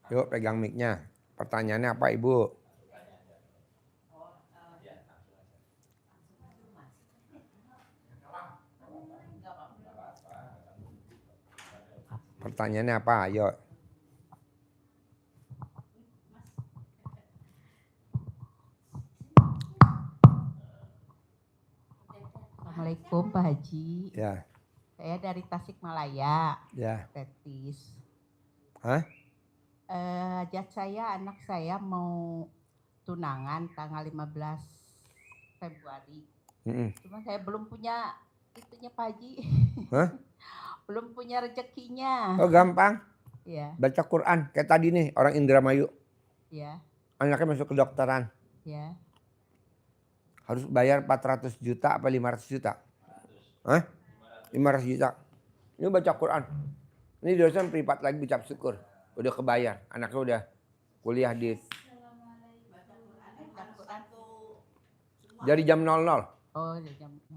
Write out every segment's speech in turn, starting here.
Yuk pegang mic-nya. Pertanyaannya apa Ibu? Pertanyaannya apa? Ayo. Assalamualaikum Pak Haji. Ya. Saya dari Tasikmalaya. Ya. Tetis. Hah? Hajat saya, anak saya mau tunangan tanggal 15 Februari. Cuma saya belum punya itunya Pak Haji. Hah? Belum punya rezekinya. Oh gampang. Iya. Baca Quran. Kayak tadi nih orang Indramayu. Iya. Anaknya masuk kedokteran. Iya. Harus bayar 400 juta apa 500 juta? Hah? 500 juta. Ini baca Quran. Ini dosen privat lagi ucap syukur. Udah kebayar. Anaknya udah kuliah di... Dari jam 00. Oh, dari jam 00.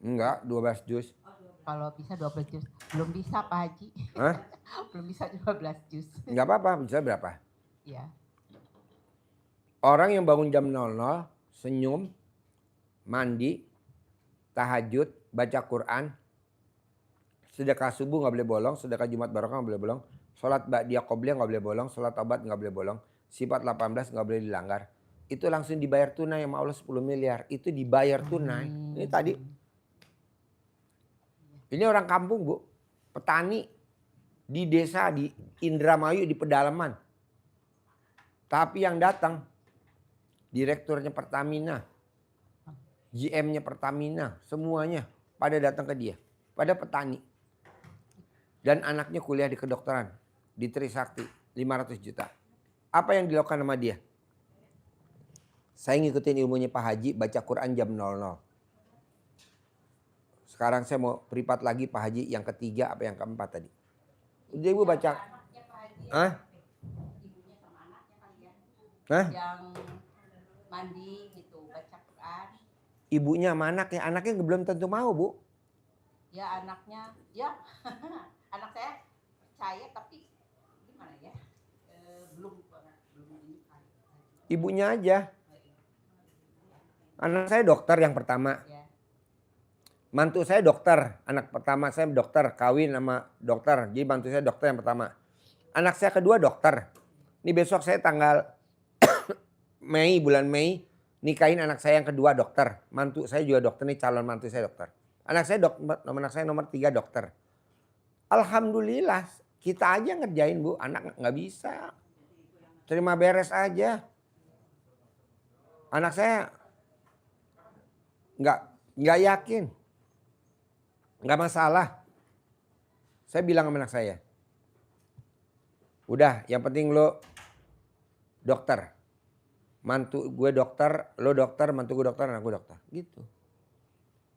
Enggak, 12 juz. Kalau bisa 12 juz. Belum bisa Pak Haji. Hah? Belum bisa 12 juz. Enggak apa-apa, bisa berapa? Iya. Orang yang bangun jam 00, senyum, mandi, tahajud, baca Quran, sedekah subuh nggak boleh bolong, sedekah Jumat Barokah nggak boleh bolong, sholat ba'diyah qobliyah nggak boleh bolong, sholat taubat nggak boleh bolong, sifat 18 nggak boleh dilanggar. Itu langsung dibayar tunai sama Allah 10 miliar. Itu dibayar tunai. Ini tadi. Ini orang kampung Bu, petani di desa di Indramayu di pedalaman. Tapi yang datang direkturnya Pertamina, GM-nya Pertamina, semuanya pada datang ke dia. Pada petani. Dan anaknya kuliah di kedokteran. Di Trisakti. 500 juta. Apa yang dilakukan sama dia? Saya ngikutin ilmunya Pak Haji. Baca Quran jam 00. Sekarang saya mau privat lagi Pak Haji. Yang ketiga apa yang keempat tadi? Udah Ibu baca. Hah? Ibunya sama anaknya kali ya. Hah? Yang mandi gitu, baca Quran. Ibunya sama anaknya. Anaknya belum tentu mau Bu. Ya anaknya, ya anak saya percaya tapi gimana ya, belum ini. Ibunya aja. Anak saya dokter yang pertama. Ya. Mantu saya dokter. Anak pertama saya dokter, kawin sama dokter. Jadi mantu saya dokter yang pertama. Anak saya kedua dokter. Ini besok saya tanggal bulan Mei, nikahin anak saya yang kedua dokter. Mantu saya juga dokter nih, calon mantu saya dokter. Anak saya nomor 3 dokter. Alhamdulillah kita aja ngerjain Bu, anak nggak bisa. Terima beres aja. Anak saya nggak yakin. Nggak masalah. Saya bilang sama anak saya. Udah yang penting lo dokter. Mantu gue dokter, lo dokter, mantu gue dokter, anak gue dokter. Gitu.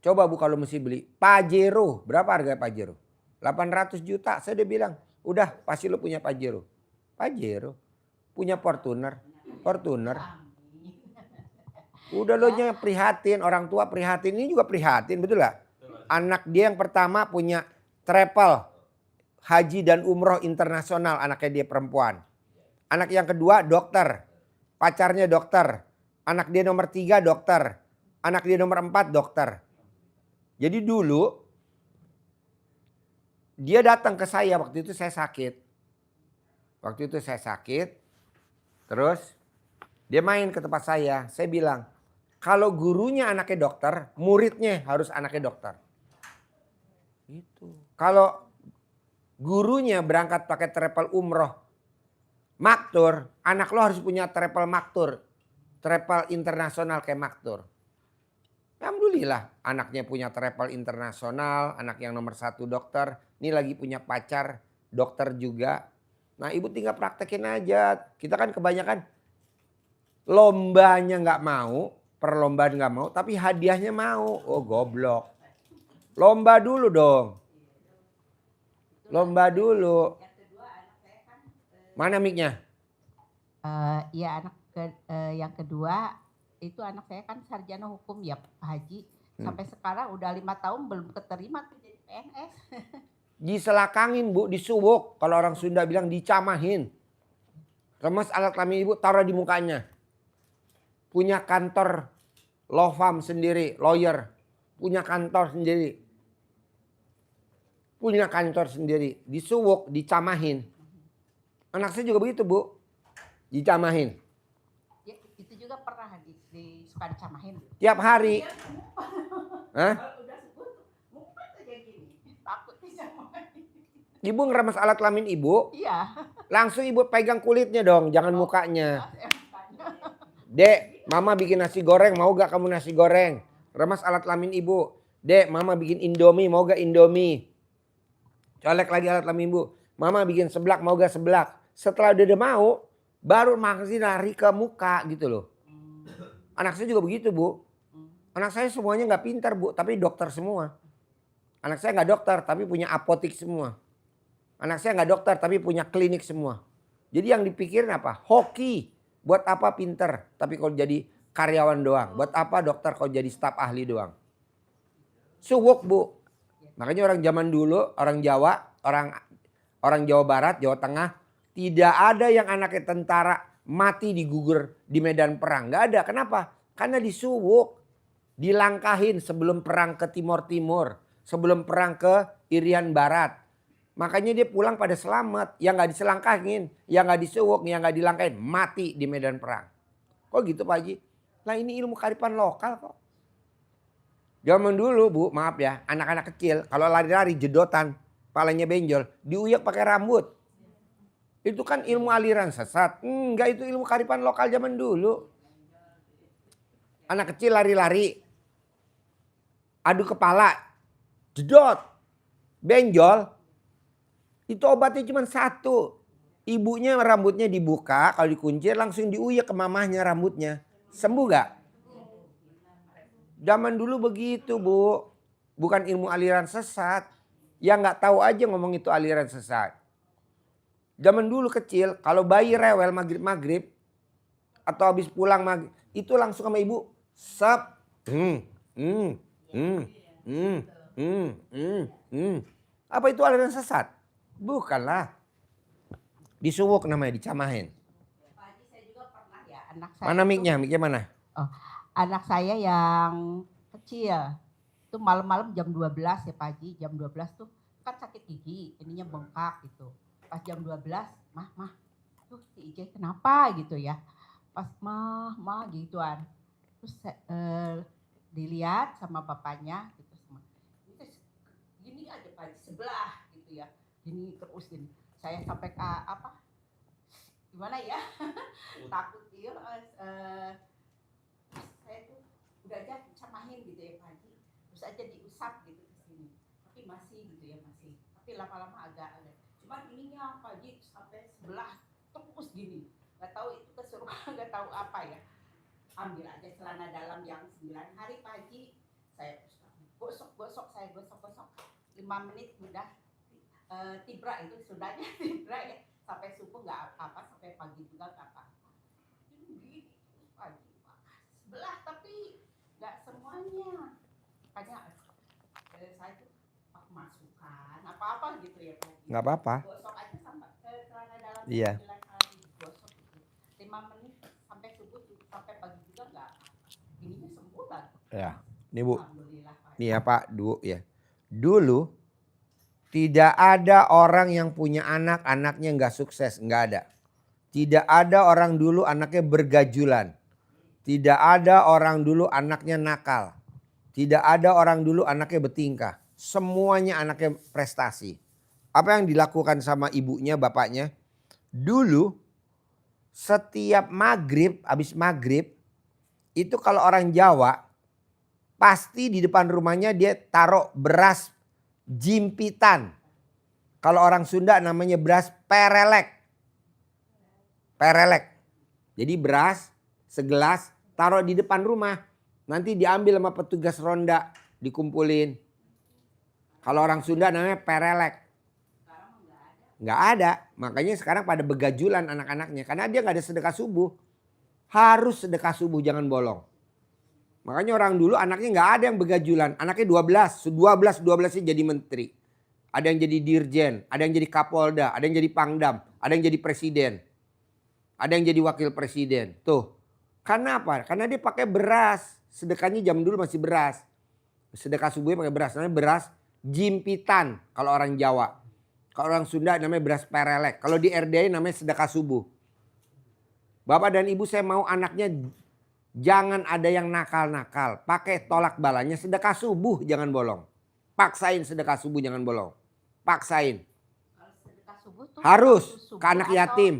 Coba Bu kalau mesti beli Pajero. Berapa harga Pajero? 800 juta. Saya udah bilang. Udah pasti lo punya Pajero. Pajero. Punya Fortuner. Udah lo nya prihatin. Orang tua prihatin. Ini juga prihatin. Betul gak? Anak dia yang pertama punya travel. Haji dan umroh internasional. Anaknya dia perempuan. Anak yang kedua dokter. Pacarnya dokter. Anak dia nomor 3 dokter. Anak dia nomor 4 dokter. Jadi dulu dia datang ke saya waktu itu saya sakit. Terus dia main ke tempat saya. Saya bilang, kalau gurunya anaknya dokter, muridnya harus anaknya dokter. Gitu. Kalau gurunya berangkat pakai travel umroh maktur, anak lo harus punya travel maktur. Travel internasional kayak maktur. Alhamdulillah anaknya punya travel internasional, anak yang nomor 1 dokter, ini lagi punya pacar dokter juga. Nah ibu tinggal praktekin aja, kita kan kebanyakan lombanya nggak mau, perlombaan nggak mau, tapi hadiahnya mau. Oh goblok, lomba dulu dong, lomba dulu. Mana mic-nya? Iya yang kedua itu anak saya kan sarjana hukum ya Pak Haji. Sampai sekarang udah 5 tahun belum keterima tuh jadi PNS. Diselakangin Bu, disuwuk. Kalau orang Sunda bilang dicamahin. Remes alat kelamin ibu taruh di mukanya. Punya kantor law firm sendiri, lawyer. Punya kantor sendiri. Punya kantor sendiri. Disuwuk, dicamahin. Anak saya juga begitu Bu. Dicamahin. Ya, itu juga pernah suka dicamahin. Tiap hari. Hah? Kalau udah sebut ngumpet aja gini. Takut dicamahin. Ibu ngeremes alat kelamin ibu. Iya. Langsung ibu pegang kulitnya dong, jangan mukanya. Mukanya. Dek, mama bikin nasi goreng, mau gak kamu nasi goreng? Remas alat kelamin ibu. Dek, mama bikin indomie, mau gak indomie? Colek lagi alat kelamin ibu. Mama bikin seblak, mau gak seblak? Setelah udah mau, baru makasih lari ke muka gitu loh. Anak saya juga begitu Bu. Anak saya semuanya gak pintar Bu, tapi dokter semua. Anak saya gak dokter, tapi punya apotik semua. Anak saya gak dokter, tapi punya klinik semua. Jadi yang dipikirin apa? Hoki. Buat apa pinter, tapi kalau jadi karyawan doang. Buat apa dokter kalau jadi staf ahli doang. Suwuk Bu. Makanya orang zaman dulu, orang Jawa, orang Jawa Barat, Jawa Tengah. Tidak ada yang anaknya tentara mati digugur di medan perang. Gak ada. Kenapa? Karena disuwuk. Dilangkahin sebelum perang ke Timur. Sebelum perang ke Irian Barat. Makanya dia pulang pada selamat. Yang gak diselangkahin, yang gak disuwuk, yang gak dilangkahin. Mati di medan perang. Kok gitu Pak Haji? Lah ini ilmu kearifan lokal kok. Zaman dulu Bu, maaf ya. Anak-anak kecil kalau lari-lari jedotan. Palanya benjol. Diuyak pakai rambut. Itu kan ilmu aliran sesat. Enggak, itu ilmu kearifan lokal zaman dulu. Anak kecil lari-lari. Adu kepala. Jedot. Benjol. Itu obatnya cuma satu. Ibunya rambutnya dibuka, kalau dikuncir langsung diuyak ke mamahnya rambutnya. Sembuh gak? Zaman dulu begitu Bu. Bukan ilmu aliran sesat. Yang gak tahu aja ngomong itu aliran sesat. Zaman dulu kecil, kalau bayi rewel maghrib-maghrib. Atau habis pulang maghrib. Itu langsung sama ibu. Sep. Apa itu aliran sesat? Bukanlah. Disuwuk namanya, dicamahin. Pak Haji saya juga pernah ya anak saya. Mana mic-nya? Mic-nya mana? Oh, anak saya yang kecil itu malam-malam jam 12 ya Pak Haji. Jam 12 tuh kan sakit gigi, ininya bengkak gitu. Pas jam 12, mah, tuh si IJ kenapa gitu ya. Pas mah gituan. Terus dilihat sama bapaknya gitu sama. Gini aja Pak Haji, sebelah gitu ya. Gini terus gini. Saya sampai ke apa? Gimana ya? Takut dia saya tuh udah aja camahin gitu ya Pak Haji. Terus aja diusap gitu ke sini. Tapi masih gitu ya masih. Tapi lama-lama agak. Cuman ininya Pak Haji sampai sebelah terus gini. Gak tahu itu kesurupan, gak tahu apa ya. Ambil aja celana dalam yang 9 hari Pak Haji. Saya gosok. 5 menit udah tibra itu sudahnya tibra ya. Sampai subuh nggak apa-apa, sampai pagi juga nggak apa-apa. Ini pagi sebelah tapi nggak semuanya. Makanya saya tuh masukkan apa-apa gitu ya Pak. Nggak apa-apa. Gosok aja sampai ke celana dalam. Iya. Gosok gitu. 5 menit sampai subuh sampai pagi juga nggak apa-apa. Ininya sembuh kan? Ya, ini Bu. Alhamdulillah Pak. Nih ya Pak, dulu tidak ada orang yang punya anaknya nggak sukses, nggak ada. Tidak ada orang dulu anaknya bergajulan. Tidak ada orang dulu anaknya nakal. Tidak ada orang dulu anaknya bertingkah. Semuanya anaknya prestasi. Apa yang dilakukan sama ibunya, bapaknya? Dulu setiap maghrib, habis maghrib, itu kalau orang Jawa pasti di depan rumahnya dia taruh beras jimpitan. Kalau orang Sunda namanya beras perelek. Perelek. Jadi beras segelas taruh di depan rumah. Nanti diambil sama petugas ronda, dikumpulin. Kalau orang Sunda namanya perelek. Nggak ada. Makanya sekarang pada begajulan anak-anaknya. Karena dia nggak ada sedekah subuh. Harus sedekah subuh, jangan bolong. Makanya orang dulu anaknya nggak ada yang begajulan. Anaknya 12. 12-12nya jadi menteri. Ada yang jadi dirjen. Ada yang jadi kapolda. Ada yang jadi pangdam. Ada yang jadi presiden. Ada yang jadi wakil presiden. Tuh. Karena apa? Karena dia pakai beras. Sedekahnya zaman dulu masih beras. Sedekah subuhnya pakai beras. Namanya beras jimpitan kalau orang Jawa. Kalau orang Sunda namanya beras perelek. Kalau di RDI namanya sedekah subuh. Bapak dan Ibu, saya mau anaknya jangan ada yang nakal-nakal. Pakai tolak balanya sedekah subuh, jangan bolong. Paksain sedekah subuh, jangan bolong. Paksain. Kalau sedekah subuh tuh Harus waktu subuh ke anak atau yatim.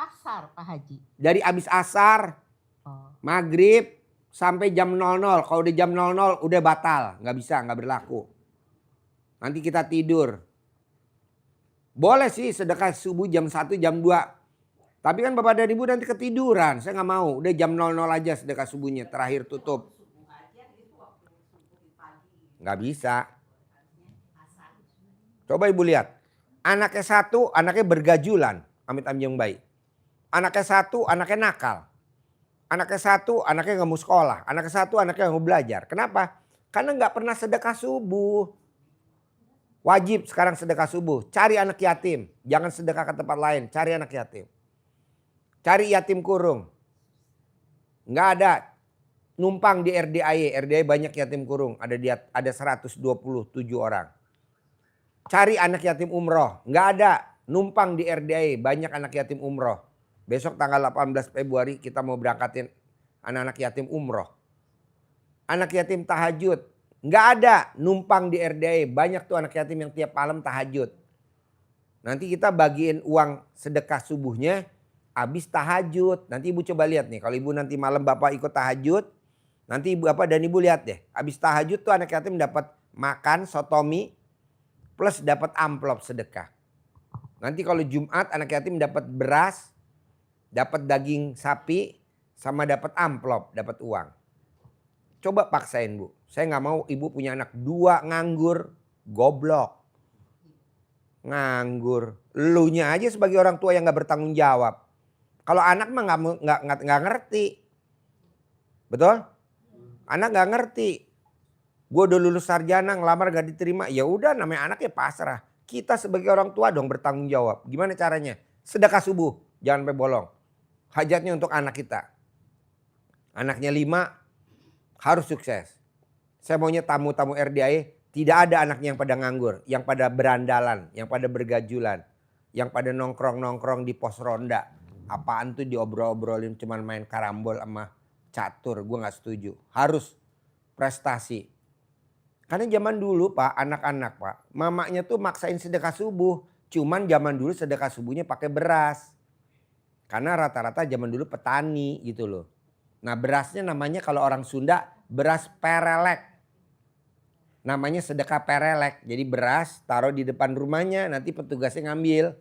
asar Pak Haji. Dari abis asar, Oh. maghrib sampai jam 00. Kalau udah jam 00 udah batal. Nggak bisa, nggak berlaku. Nanti kita tidur. Boleh sih sedekah subuh jam 1, jam 2. Tapi kan Bapak dan Ibu nanti ketiduran. Saya nggak mau. Udah jam 00 aja sedekah subuhnya. Terakhir tutup. Subuh aja itu waktu subuh pagi. Nggak bisa. Asar. Coba Ibu lihat. Anaknya satu, anaknya bergajulan. Amit-amit yang baik. Anaknya satu, anaknya nakal. Anaknya satu, anaknya nggak mau sekolah. Anaknya satu, anaknya nggak mau belajar. Kenapa? Karena nggak pernah sedekah subuh. Wajib sekarang sedekah subuh. Cari anak yatim. Jangan sedekah ke tempat lain. Cari anak yatim. Cari yatim kurung. Nggak ada. Numpang di RDAY. RDAY banyak yatim kurung. Ada 127 orang. Cari anak yatim umroh. Nggak ada. Numpang di RDAY. Banyak anak yatim umroh. Besok tanggal 18 Februari kita mau berangkatin anak-anak yatim umroh. Anak yatim tahajud. Nggak ada, numpang di RDAY. Banyak tuh anak yatim yang tiap malam tahajud. Nanti kita bagiin uang sedekah subuhnya habis tahajud. Nanti Ibu coba lihat nih, kalau Ibu nanti malam Bapak ikut tahajud, nanti Bapak dan Ibu lihat deh. Habis tahajud tuh anak yatim dapat makan sotomi plus dapat amplop sedekah. Nanti kalau Jumat anak yatim dapat beras, dapat daging sapi, sama dapat amplop, dapat uang. Coba paksain Bu. Saya nggak mau Ibu punya anak 2 nganggur, goblok. Nganggur. Elunya aja sebagai orang tua yang nggak bertanggung jawab. Kalau anak mah nggak ngerti. Betul? Anak nggak ngerti. Gue udah lulus sarjana, ngelamar gak diterima. Ya udah, namanya anak ya pasrah. Kita sebagai orang tua dong bertanggung jawab. Gimana caranya? Sedekah subuh, jangan sampai bolong. Hajatnya untuk anak kita. Anaknya 5 harus sukses. Saya maunya tamu-tamu RDAY tidak ada anaknya yang pada nganggur, yang pada berandalan, yang pada bergajulan, yang pada nongkrong-nongkrong di pos ronda. Apaan tuh diobrol-obrolin cuman main karambol sama catur. Gue gak setuju. Harus prestasi. Karena zaman dulu Pak, anak-anak Pak, mamanya tuh maksain sedekah subuh. Cuman zaman dulu sedekah subuhnya pakai beras. Karena rata-rata zaman dulu petani gitu loh. Nah berasnya namanya kalau orang Sunda beras perelek. Namanya sedekah perelek. Jadi beras taruh di depan rumahnya, nanti petugasnya ngambil.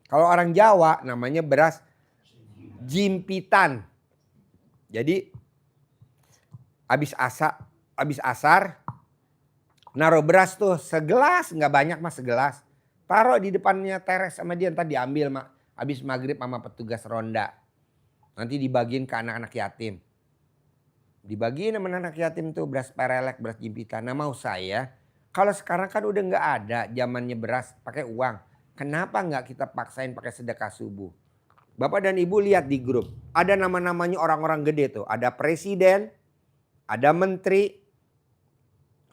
Kalau orang Jawa namanya beras jimpitan. Jadi habis asar naruh beras tuh segelas, nggak banyak mas, segelas. Taruh di depannya teres sama dia, ntar diambil habis maghrib sama petugas ronda. Nanti dibagiin ke anak-anak yatim. Dibagiin sama anak yatim tuh beras perelek, beras jimpitan. Nah mau saya, kalau sekarang kan udah nggak ada zamannya beras pakai uang. Kenapa nggak kita paksain pakai sedekah subuh? Bapak dan Ibu lihat di grup. Ada nama-namanya orang-orang gede tuh. Ada presiden, ada menteri.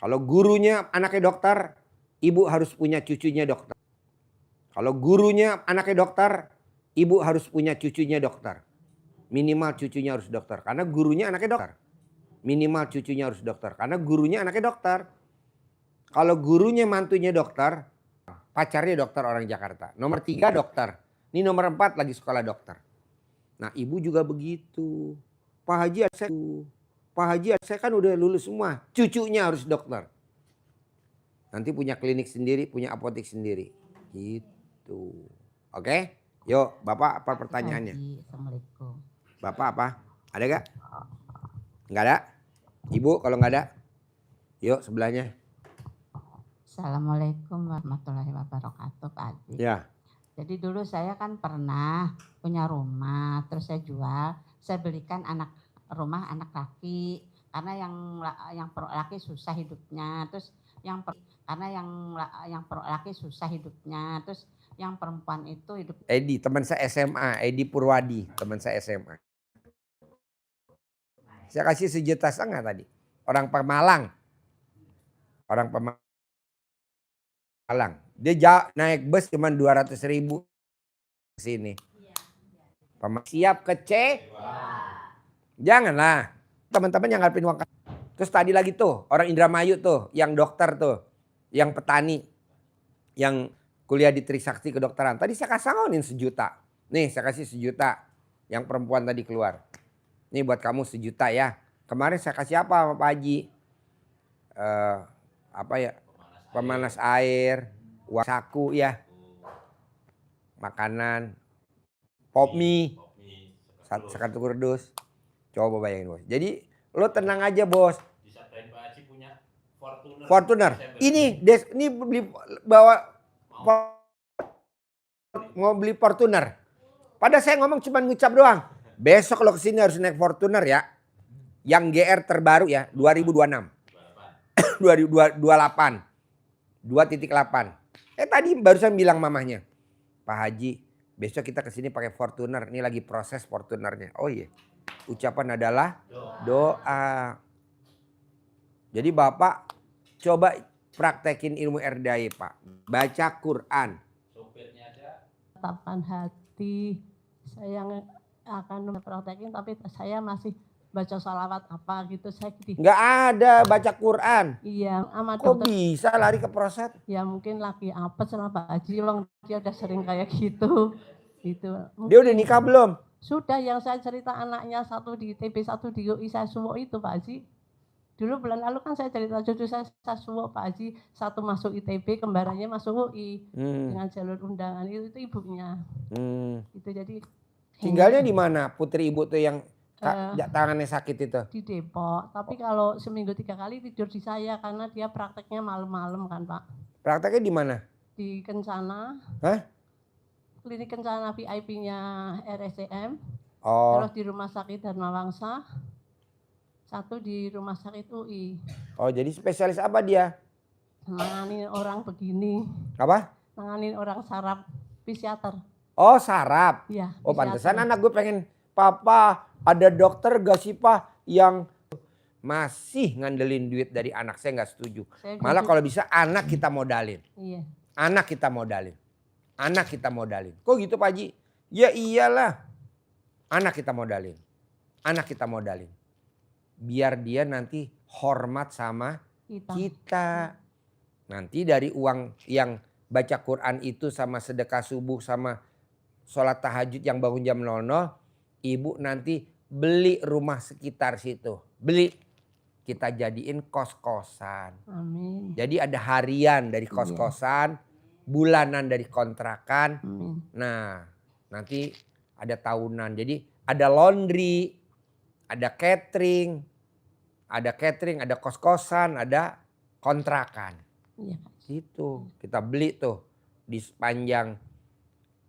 Kalau gurunya anaknya dokter, Ibu harus punya cucunya dokter. Kalau gurunya anaknya dokter, Ibu harus punya cucunya dokter. Minimal cucunya harus dokter. Karena gurunya anaknya dokter. Minimal cucunya harus dokter. Karena gurunya anaknya dokter. Kalau gurunya mantunya dokter, pacarnya dokter orang Jakarta. Nomor 3 dokter. Ini nomor 4 lagi sekolah dokter. Nah Ibu juga begitu. Pak Haji saya kan udah lulus semua. Cucunya harus dokter. Nanti punya klinik sendiri, punya apotek sendiri. Gitu. Oke? Yuk Bapak apa pertanyaannya? Assalamualaikum. Bapak apa? Ada gak? Nggak ada? Ibu kalau nggak ada? Yuk sebelahnya. Assalamualaikum warahmatullahi wabarakatuh Pak Haji. Ya. Jadi dulu saya kan pernah punya rumah, terus saya jual, saya belikan anak laki, karena yang laki susah hidupnya, terus karena laki susah hidupnya, terus yang perempuan itu hidup. Edi, teman saya SMA, Edi Purwadi, teman saya SMA. Saya kasih 1,5 juta tadi. Orang Pemalang. Orang Pemalang. Dia naik bus cuma 200.000 ke sini. Siap janganlah. Teman-teman yang ngarepin uang. Terus tadi lagi tuh, orang Indramayu tuh, yang dokter tuh, yang petani, yang kuliah di Trisakti kedokteran. Tadi saya kasangin 1 juta. Nih saya kasih 1 juta. Yang perempuan tadi keluar. Nih buat kamu 1 juta ya. Kemarin saya kasih apa sama Pak Haji? Apa ya? Pemanas air, uang saku ya. Makanan, pop mie, sekatu kerdus. Coba bayangin bos. Jadi lo tenang aja bos. Disatain Pak Haji punya Fortuner. Ini beli mau beli Fortuner. Padahal saya ngomong cuma ngucap doang. Besok lo kesini harus naik Fortuner ya. Yang GR terbaru ya 2026. 2028. 2.8. Tadi barusan bilang mamahnya. Pak Haji, besok kita kesini pakai Fortuner. Ini lagi proses Fortunernya. Oh iya. Ucapan adalah doa. Jadi Bapak coba praktekin ilmu RDAI Pak. Baca Quran. Sopirnya aja. Tatapan hati saya akan praktekin, tapi saya masih baca salawat apa gitu saya gitu. Nggak ada baca Quran. Iya, sama Kok dokter. bisa lari ke prostat? Ya mungkin lagi apa sama Pak Haji, dia udah sering kayak gitu. Gitu. Dia udah nikah belum? Sudah, yang saya cerita anaknya satu di ITB, satu di UI saya suwo itu Pak Haji. Dulu bulan lalu kan saya cerita cucu saya suwo Pak Haji, satu masuk ITB, kembarannya masuk UI dengan jalur undangan itu ibunya. Itu jadi tinggalnya di mana putri ibu tuh yang tangannya sakit itu? Di Depok, tapi kalau seminggu 3 kali tidur di saya karena dia prakteknya malam-malam kan Pak. Prakteknya di mana? Di Kencana. Hah? Klinik Kencana VIP-nya RSCM. Oh. Terus di Rumah Sakit Dharma Wangsa. Satu di Rumah Sakit UI. Oh jadi spesialis apa dia? Nanganin orang begini. Apa? Nanganin orang saraf, psikiater. Oh saraf. Iya. Oh pantesan anak gue pengen, Papa ada dokter gak sih Pak yang masih ngandelin duit dari anak. Saya nggak setuju. Malah kalau bisa anak kita modalin. Iya. Anak kita modalin. Anak kita modalin. Kok gitu Pak Haji? Ya iyalah. Anak kita modalin. Anak kita modalin. Biar dia nanti hormat sama kita. Nanti dari uang yang baca Quran itu sama sedekah subuh sama sholat tahajud yang bangun jam 00. Ibu nanti beli rumah sekitar situ. Beli. Kita jadiin kos-kosan. Amin. Jadi ada harian dari kos-kosan. Bulanan dari kontrakan. Nah nanti ada tahunan. Jadi ada laundry. Ada catering. Ada kos-kosan. Ada kontrakan. Iya. Gitu. Kita beli tuh. Di sepanjang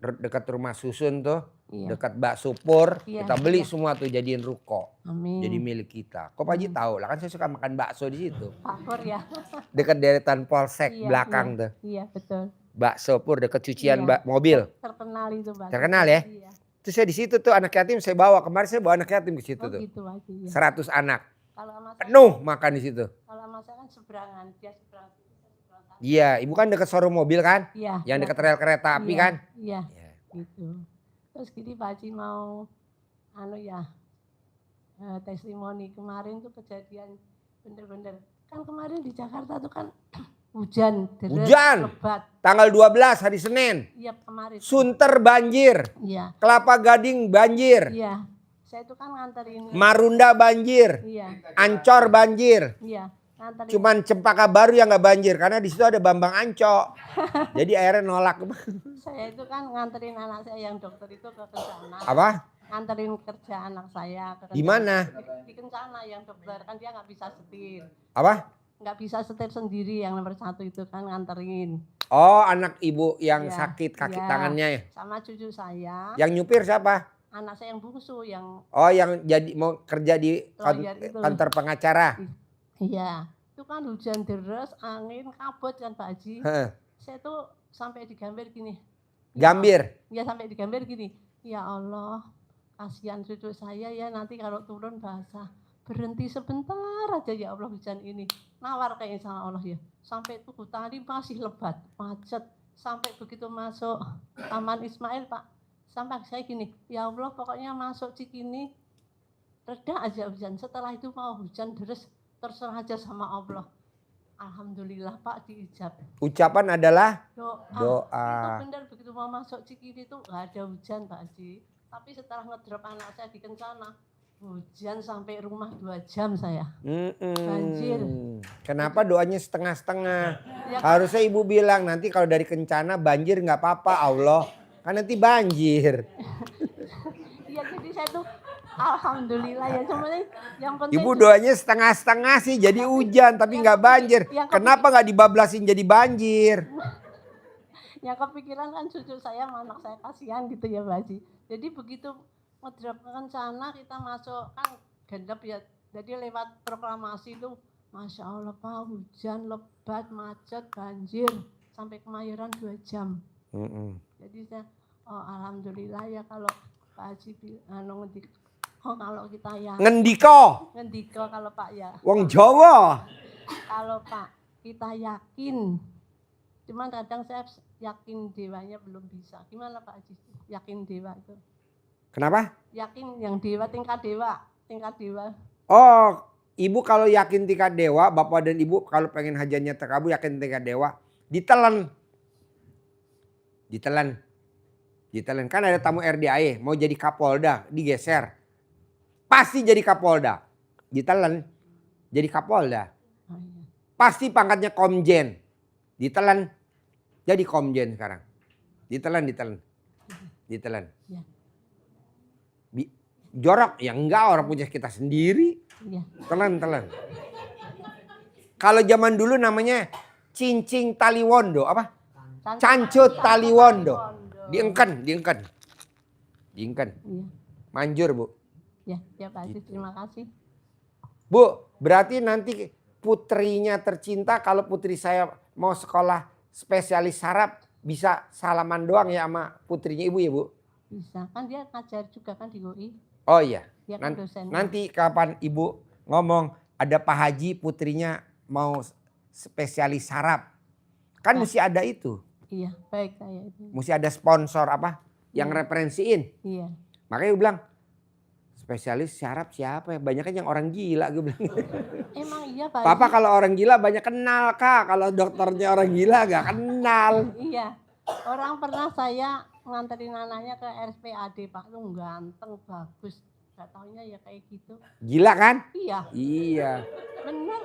dekat rumah susun tuh. Iya. Dekat bakso pur. Iya, Kita beli iya. semua tuh jadiin ruko. Amin. Jadi milik kita. Kok Pak Haji tahu lah kan saya suka makan bakso di situ. Pakor ya. Dekat deretan polsek Iya, belakang iya, tuh. Iya betul. Bakso pur dekat cucian Iya. mobil. Terkenal itu Pak. Terkenal ya? Iya. Terus saya di situ tuh anak yatim saya bawa. Kemarin saya bawa anak yatim ke situ Oh tuh. gitu aja ya. 100 anak. Kalau sama saya, Penuh makan di situ. kalau sama saya kan seberangan, dia seberang situ, saya seberang sana. Iya, ibu kan dekat showroom mobil kan? Iya. Yang iya. dekat rel kereta api Iya, kan? Iya. Iya. Gitu. Terus gini Pak Haji mau testimoni kemarin tuh kejadian bener-bener kan kemarin di Jakarta tuh kan hujan deras, Hujan. lebat. Tanggal 12 hari Senin. Iya kemarin. Sunter banjir. Iya. Kelapa Gading banjir. Iya. Saya tuh kan nganterin. Marunda banjir. Iya. Ancor banjir. Iya. Nganterin. Cuman Cempaka Baru yang nggak banjir karena di situ ada Bambang Anco. Jadi airnya nolak. Saya itu kan nganterin anak saya yang dokter itu ke Kencana. Apa? Nganterin kerja anak saya ke Kencana. Di mana? Di Kencana yang dokter kan dia nggak bisa setir. Apa? Nggak bisa setir sendiri yang nomor 1 itu kan nganterin. Oh, anak ibu yang Iya, sakit kaki iya. tangannya ya. Sama cucu saya, Yang nyupir siapa? anak saya yang bungsu yang Oh, yang jadi mau kerja di lawyer itu. kantor pengacara. Iya, itu kan hujan deras, angin, kabut kan Pak Haji. Heeh. Saya tuh sampai digambir gini. Gambir. Ya sampai digambir gini. Ya Allah, kasihan cucu saya ya nanti kalau turun basah. Berhenti sebentar aja ya Allah hujan ini. Nawar kayaknya sama Allah ya. Sampai tuh tadi masih lebat, macet. Sampai begitu masuk Taman Ismail Pak. Sampai saya gini, ya Allah pokoknya masuk Cikini. Reda aja hujan. Setelah itu mau hujan deras, terserah aja sama Allah. Alhamdulillah Pak diijab. Ucapan adalah Doa. doa. Itu benar begitu mau masuk Cikini itu nggak ada hujan Pak Haji. Tapi setelah ngedrop anak saya di Kencana, hujan sampai rumah 2 jam saya. Banjir. Kenapa doanya setengah-setengah? Ya, Harusnya ibu bilang nanti kalau dari Kencana banjir nggak apa-apa Allah. Kan nanti banjir. iya jadi saya tuh alhamdulillah ya semuanya yang penting. Ibu doanya setengah-setengah sih jadi hujan tapi nggak banjir. Kenapa nggak dibablasin jadi banjir? Yang kepikiran kan cucu saya sama anak saya kasihan gitu ya Mbak Haji. Jadi begitu ngedrop ke Kencana kita masuk kan gendap ya. Jadi lewat proklamasi itu Masya Allah Pak hujan lebat macet banjir sampai Kemayoran 2 jam. Jadi saya alhamdulillah ya kalau Pak Haji kalau kita ya Ngendiko. kalau Pak ya. Wong Jawa. Kalau Pak kita yakin. Cuman kadang saya yakin dewanya belum bisa. Gimana Pak Haji? Yakin dewa itu? Kenapa? Yakin yang dewa, tingkat dewa. Oh, ibu kalau yakin tingkat dewa, bapak dan ibu kalau pengen hajatnya terkabul yakin tingkat dewa, ditelan. Kan ada tamu RDAE mau jadi Kapolda, digeser. Pasti jadi Kapolda. Ditelan. Jadi Kapolda. Oh, iya. Pasti pangkatnya Komjen. Ditelan. Jadi Komjen sekarang. Ditelan. Ya. Jorok ya enggak, orang punya kita sendiri. Iya. Telan. Kalau zaman dulu namanya cincing taliwondo apa? Cancut taliwondo. Diengken. Iya. Manjur Bu. Ya Pak Haji, terima kasih. Bu, berarti nanti putrinya tercinta kalau putri saya mau sekolah spesialis saraf bisa salaman doang ya sama putrinya ibu ya Bu? Bisa, kan dia ngajar juga kan di UI. Oh iya. Dia kan dosen. Nanti kapan ibu ngomong ada Pak Haji putrinya mau spesialis saraf. Kan mesti ada itu. Iya, baik saya itu. Mesti ada sponsor apa yang referensiin. Iya. Makanya gue bilang spesialis saraf siapa ya? Banyak kan yang orang gila gue bilang. Emang iya Pak Papa Haji? kalau orang gila banyak kenal Kak. Kalau dokternya orang gila gak kenal. Iya. Orang pernah saya nganterin anaknya ke RSPAD Pak, lu ganteng, bagus. Gak taunya ya kayak gitu. Gila kan? Iya. Iya. Bener.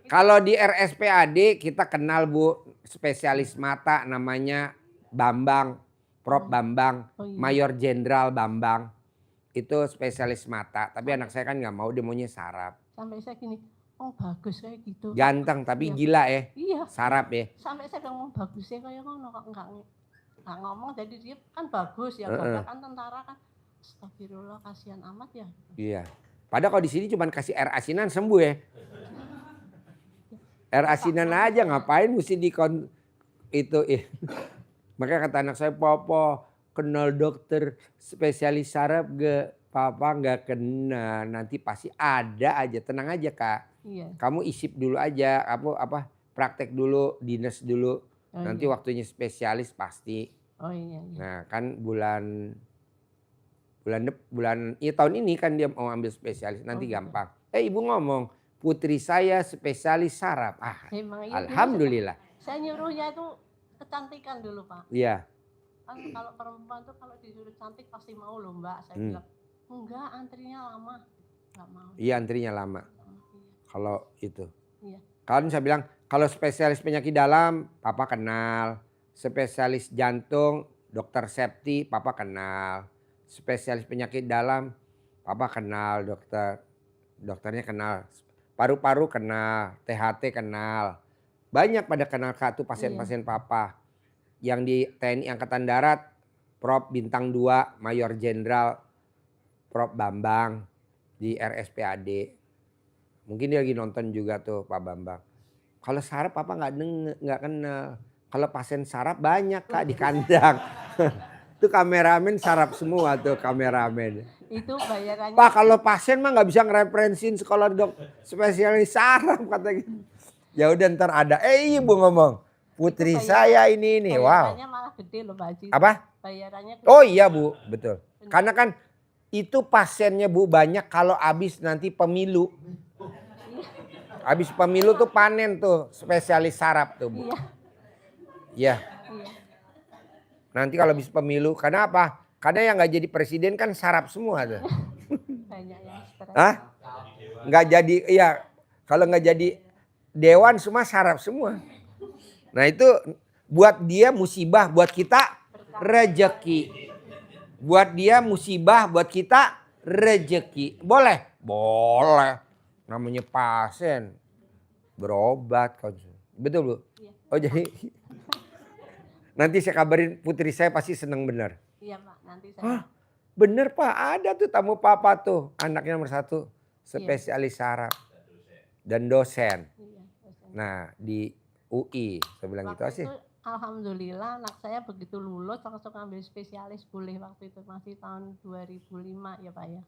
Kalau di RSPAD kita kenal Bu, spesialis mata namanya Bambang, Prof Bambang, Oh, iya. Mayor Jenderal Bambang. Itu spesialis mata, tapi anak saya kan nggak mau, dia maunya saraf. Sampai saya gini, oh bagus kayak gitu. Ganteng tapi Iya. gila ya, Iya. saraf ya. Sampai saya ngomong bagusnya kayak ngono kok enggak ngomong, jadi dia kan bagus ya, bapak kan tentara kan. Astagfirullah kasihan amat ya. Iya. Padahal kalau di sini cuma kasih air asinan sembuh ya. Air asinan aja ngapain mesti itu. Makanya kata anak saya, Papa kenal dokter spesialis saraf gak? Papa nggak kenal, nanti pasti ada aja, tenang aja Kak. Iya. Kamu isip dulu aja, apa praktek dulu, dinas dulu. Oh, Nanti iya. waktunya spesialis pasti. Oh iya. Nah kan bulan tahun ini kan dia mau ambil spesialis, nanti Oh, iya. gampang. Ibu ngomong putri saya spesialis saraf. Emang iya. Alhamdulillah. Saya nyuruhnya itu kecantikan dulu Pak. Iya. Kan kalau perempuan tuh kalau disuruh cantik pasti mau loh Mbak. Saya bilang enggak, antrinya lama. Enggak mau. Iya antrinya lama. Iya. Kalau itu. Iya. Kan saya bilang kalau spesialis penyakit dalam Papa kenal. Spesialis jantung dokter Septi Papa kenal. Spesialis penyakit dalam Papa kenal dokternya kenal. Paru-paru kenal, THT kenal. Banyak pada kenal Kak tuh pasien-pasien Papa. Yang di TNI Angkatan Darat, Prof Bintang 2, Mayor Jenderal Prof Bambang di RSPAD. Mungkin dia lagi nonton juga tuh Pak Bambang. Kalau saraf Papa nggak kenal. Kalau pasien saraf banyak Kak di kandang. Itu kameramen saraf semua tuh kameramen. Itu bayarannya. Pak kalau pasien mah nggak bisa ngereferensiin sekolah spesialis saraf kata gitu. Ya udah ntar ada. Ibu ngomong. Putri saya ini nih. Wow. Bayarannya malah gede loh Pak Haji. Apa? Bayarannya gede. Oh iya Bu, betul. Karena kan itu pasiennya Bu banyak kalau habis nanti pemilu. Habis pemilu tuh panen tuh spesialis saraf tuh Bu. Iya. Iya. Iya. Nanti kalau habis pemilu, karena apa? Karena yang nggak jadi presiden kan saraf semua tuh. Banyak yang stres. Hah? Nggak jadi, iya. Kalau nggak jadi dewan semua saraf semua. Nah itu buat dia musibah, buat kita rejeki. Buat dia musibah, buat kita rejeki. Boleh? Boleh. Namanya pasien berobat. Betul Bu? Iya. Oh jadi nanti saya kabarin putri saya pasti seneng bener. Iya Pak, nanti saya. Hah? Bener Pak, ada tuh tamu Papa tuh. Anaknya nomor 1, spesialis saraf. Dan dosen. Iya, dosen. Nah di UI, saya bilang gitu Waktu sih. itu alhamdulillah anak saya begitu lulus langsung ambil spesialis boleh waktu itu masih tahun 2005 ya Pak ya.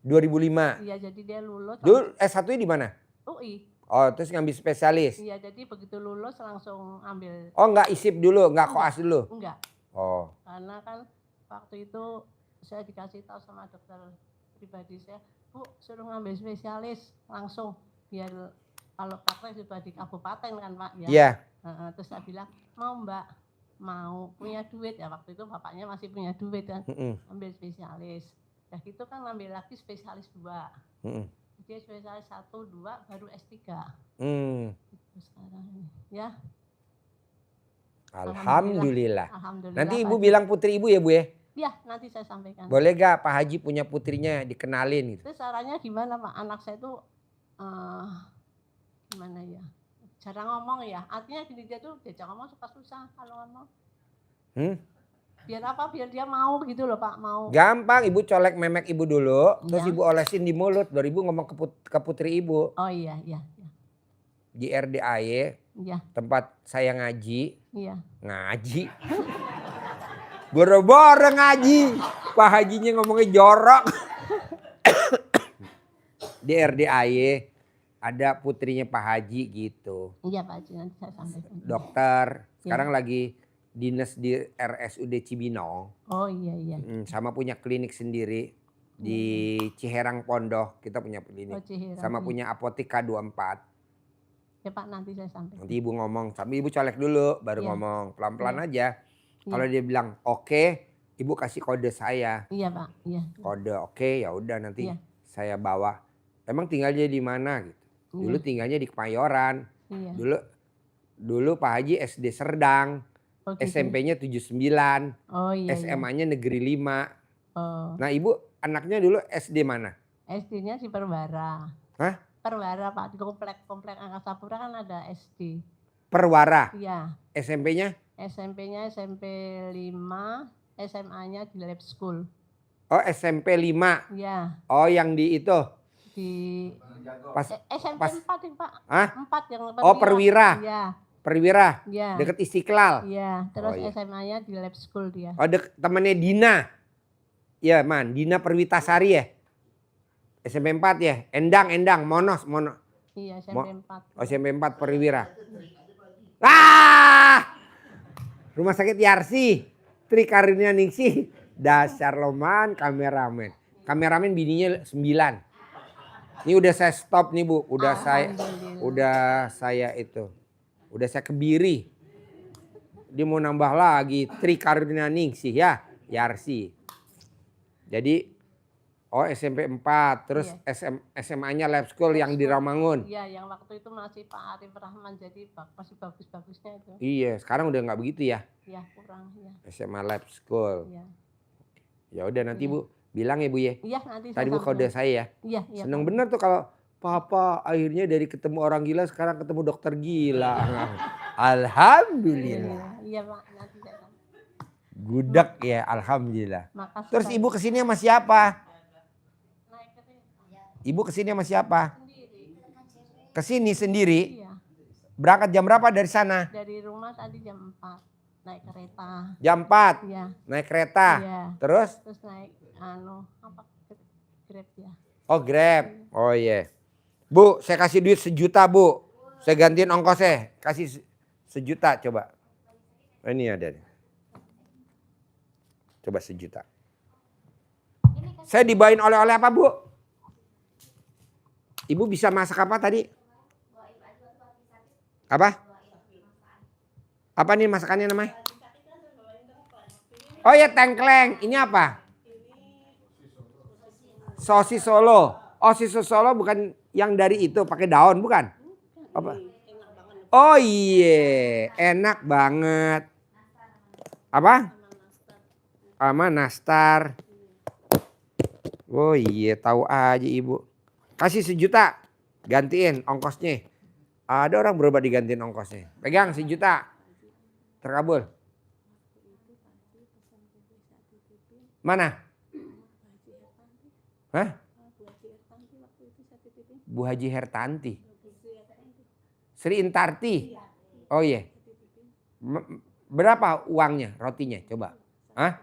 2005. Iya jadi dia lulus. Dulu S1-nya di mana? UI. Oh terus ngambil spesialis. Iya jadi begitu lulus langsung ambil. Oh nggak isip dulu, nggak koas dulu? Enggak. Oh. Karena kan waktu itu saya dikasih tahu sama dokter pribadi saya, Bu suruh ngambil spesialis langsung biar kalau praktek sudah di kabupaten kan Pak ya. Iya. Terus saya bilang mau Mbak, mau punya duit ya waktu itu bapaknya masih punya duit kan, ambil spesialis. Ya gitu kan ambil lagi spesialis 2. Dia spesialis 1, 2 baru S3. Itu sekarang ini ya. Alhamdulillah. Alhamdulillah. Nanti Pak Ibu Haji. bilang putri Ibu ya Bu ya? Iya nanti saya sampaikan. Boleh gak Pak Haji punya putrinya dikenalin gitu? Itu caranya gimana Pak? Anak saya tuh gimana ya? Jarang ngomong ya. Artinya gini dia tuh diajak ngomong suka susah kalau ngomong. Biar apa? Biar dia mau gitu loh Pak, mau. Gampang, Ibu colek memek Ibu dulu, terus Iya. Ibu olesin di mulut, baru Ibu ngomong ke putri Ibu. Oh iya, iya, iya. Di RDAY, Iya, tempat saya ngaji. iya. Ngaji? Boro-boro ngaji. Pak Hajinya ngomongnya jorok. Di RDAY ada putrinya Pak Haji gitu. Iya Pak Haji, nanti saya sampaikan. Dokter, sekarang lagi dinas di RSUD Cibinong. Oh iya, iya. Sama punya klinik sendiri di Ciherang Pondok, kita punya klinik. Oh, Ciherang, Sama iya. punya apotek K24. Ya Pak, nanti saya sampaikan. Nanti Ibu ngomong, sambil Ibu colek dulu baru Iya. ngomong, pelan-pelan Iya. aja. Kalau dia bilang oke, Ibu kasih kode saya. Iya Pak, iya. Kode oke, ya udah nanti Iya. saya bawa. Emang tinggalnya di mana gitu? Dulu tinggalnya di Kemayoran. Iya. Dulu Pak Haji SD Serdang. Oh, gitu. SMP-nya 79, Oh iya. SMA-nya Negeri 5. Oh. Nah Ibu anaknya dulu SD mana? SD-nya di Perwara. Hah? Perwara Pak, di komplek Angkasa Pura kan ada SD. Perwara. Iya. SMP-nya? SMP-nya SMP 5, SMA-nya di Lab School. Oh SMP 5. Iya. Oh yang di itu? Di Pas, SMP pas. 4 ya Pak. Hah? 4 yang Oh Perwira. Iya. Perwira. Iya. Deket Istiqlal. Iya, terus iya. SMA-nya di Lab School dia. Oh temennya Dina. Ya man, Dina Perwitasari ya? SMP 4 ya? Endang, Monos. Iya, SMP 4. Oh SMP 4 Perwira. Ah! Rumah sakit Yarsi. Tri Karunia Ningsih. Dasar loman kameramen. Kameramen bininya 9. Ini udah saya stop nih Bu. Udah saya kebiri. Dia mau nambah lagi Tri Karunia Ningsih ya, Yarsi. Jadi SMP 4, terus SMA-nya Lab School yang di Ramangun. Iya, yang waktu itu masih Pak Arif Rahman, jadi masih bagus-bagusnya itu. Iya, sekarang udah nggak begitu ya. Iya, kurang ya. SMA Lab School. Iya. Ya udah nanti Bu bilang ya Bu ya. Iya, nanti Tadi Bu kode saya ya. Iya, iya. Seneng bener tuh kalau Papa akhirnya dari ketemu orang gila sekarang ketemu dokter gila. Alhamdulillah. Iya, Pak, nanti saya Gudeg ya, alhamdulillah. Makasih. Terus Pak ibu kesini sama siapa? naik kereta Ibu kesini sama siapa? sendiri. Kesini sendiri. Iya. Berangkat jam berapa dari sana? Dari rumah tadi jam 4 naik kereta. Jam 4 Iya. naik kereta. Iya. Terus? Terus naik apa Grab ya. Oh Grab. Oh iya. Bu, saya kasih duit 1 juta bu. Saya gantiin ongkosnya. Kasih 1 juta coba. Oh, ini ada nih. Coba 1 juta. Saya dibawain oleh-oleh apa bu? Ibu bisa masak apa tadi? Apa? Apa nih masakannya namanya? Oh ya tengkleng. Ini apa? Sosis Solo. Oh sosis Solo bukan yang dari itu pakai daun bukan? Apa? Oh iya, enak banget. Apa? Sama nastar. Oh iya, tahu aja ibu. Kasih 1 juta, gantiin ongkosnya. Ada orang berubah digantiin ongkosnya. Pegang 1 juta. Terkabul. Mana? Hah? Bu Haji Hertanti. Sri Intarti. Oh iya. Berapa uangnya rotinya? Coba. Hah?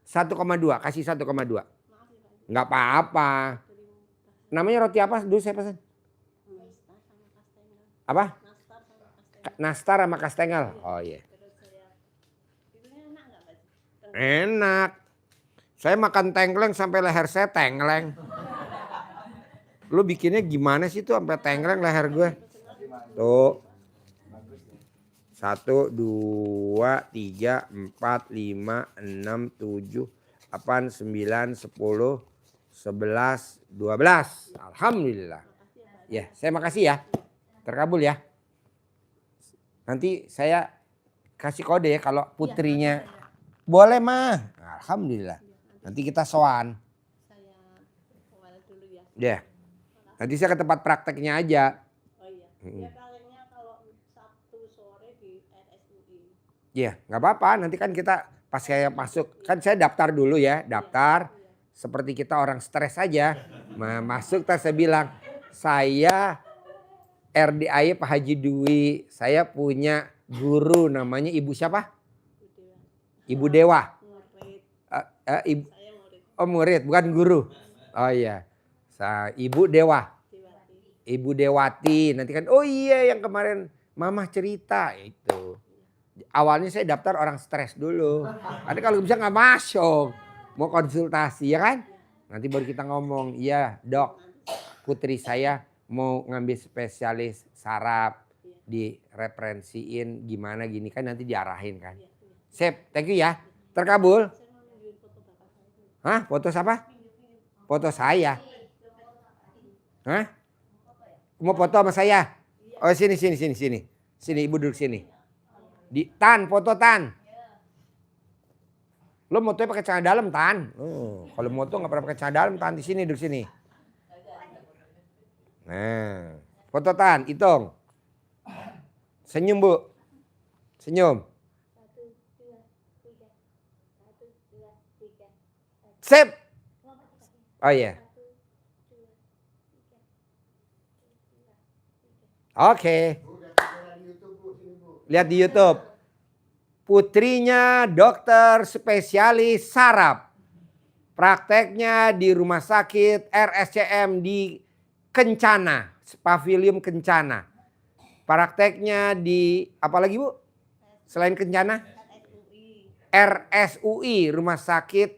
1,2. Kasih 1,2. Enggak apa-apa. Namanya roti apa dulu saya pesan? Apa? Nastar sama kastengel. Oh iya. Enak. Saya makan tengkleng sampai leher saya tengleng. Lu bikinnya gimana sih tuh sampai tengleng leher gue? Tuh. 1, 2, 3, 4, 5, 6, 7, 8, 9, 10, 11, 12. Alhamdulillah. Ya, saya makasih ya. Terkabul ya. Nanti saya kasih kode ya kalau putrinya. Boleh mah. Alhamdulillah. Nanti kita soan. Ya. Nanti saya ke tempat prakteknya aja. Oh iya. Ya palingnya kalau Sabtu sore di RSUI. Iya, nggak apa-apa. Nanti kan kita pas saya masuk, kan saya daftar dulu ya, daftar. Seperti kita orang stres aja. Masuk terus saya bilang, saya RDAY Pak Haji Dwi, saya punya guru namanya Ibu siapa? Ibu Dewa. Ibu, oh murid, bukan guru. Oh iya, Ibu Dewa. Ibu Dewati. Nanti kan, oh iya yang kemarin Mama cerita itu. Awalnya saya daftar orang stres dulu. Karena kalau bisa nggak masuk. Mau konsultasi ya kan? Nanti baru kita ngomong, iya dok, putri saya mau ngambil spesialis saraf, direferensiin gimana gini kan nanti diarahin kan. Sip, thank you ya. Terkabul. Hah? Foto siapa? Foto saya. Hah? Mau foto sama saya? Oh sini. Sini ibu duduk sini. Tan, foto Tan. Lo motonya pakai celana dalam Tan. Kalau moto nggak pernah pakai celana dalam Tan, di sini duduk sini. Nah, foto Tan, hitung. Senyum bu, senyum. 1, 2, 3. 1, 2, 3. Sip. Oh iya. Oke. Lihat di YouTube. Putrinya dokter spesialis saraf. Prakteknya di rumah sakit RSCM di Kencana, Pavilion Kencana. Prakteknya di apa lagi Bu? Selain Kencana? RSUI, Rumah Sakit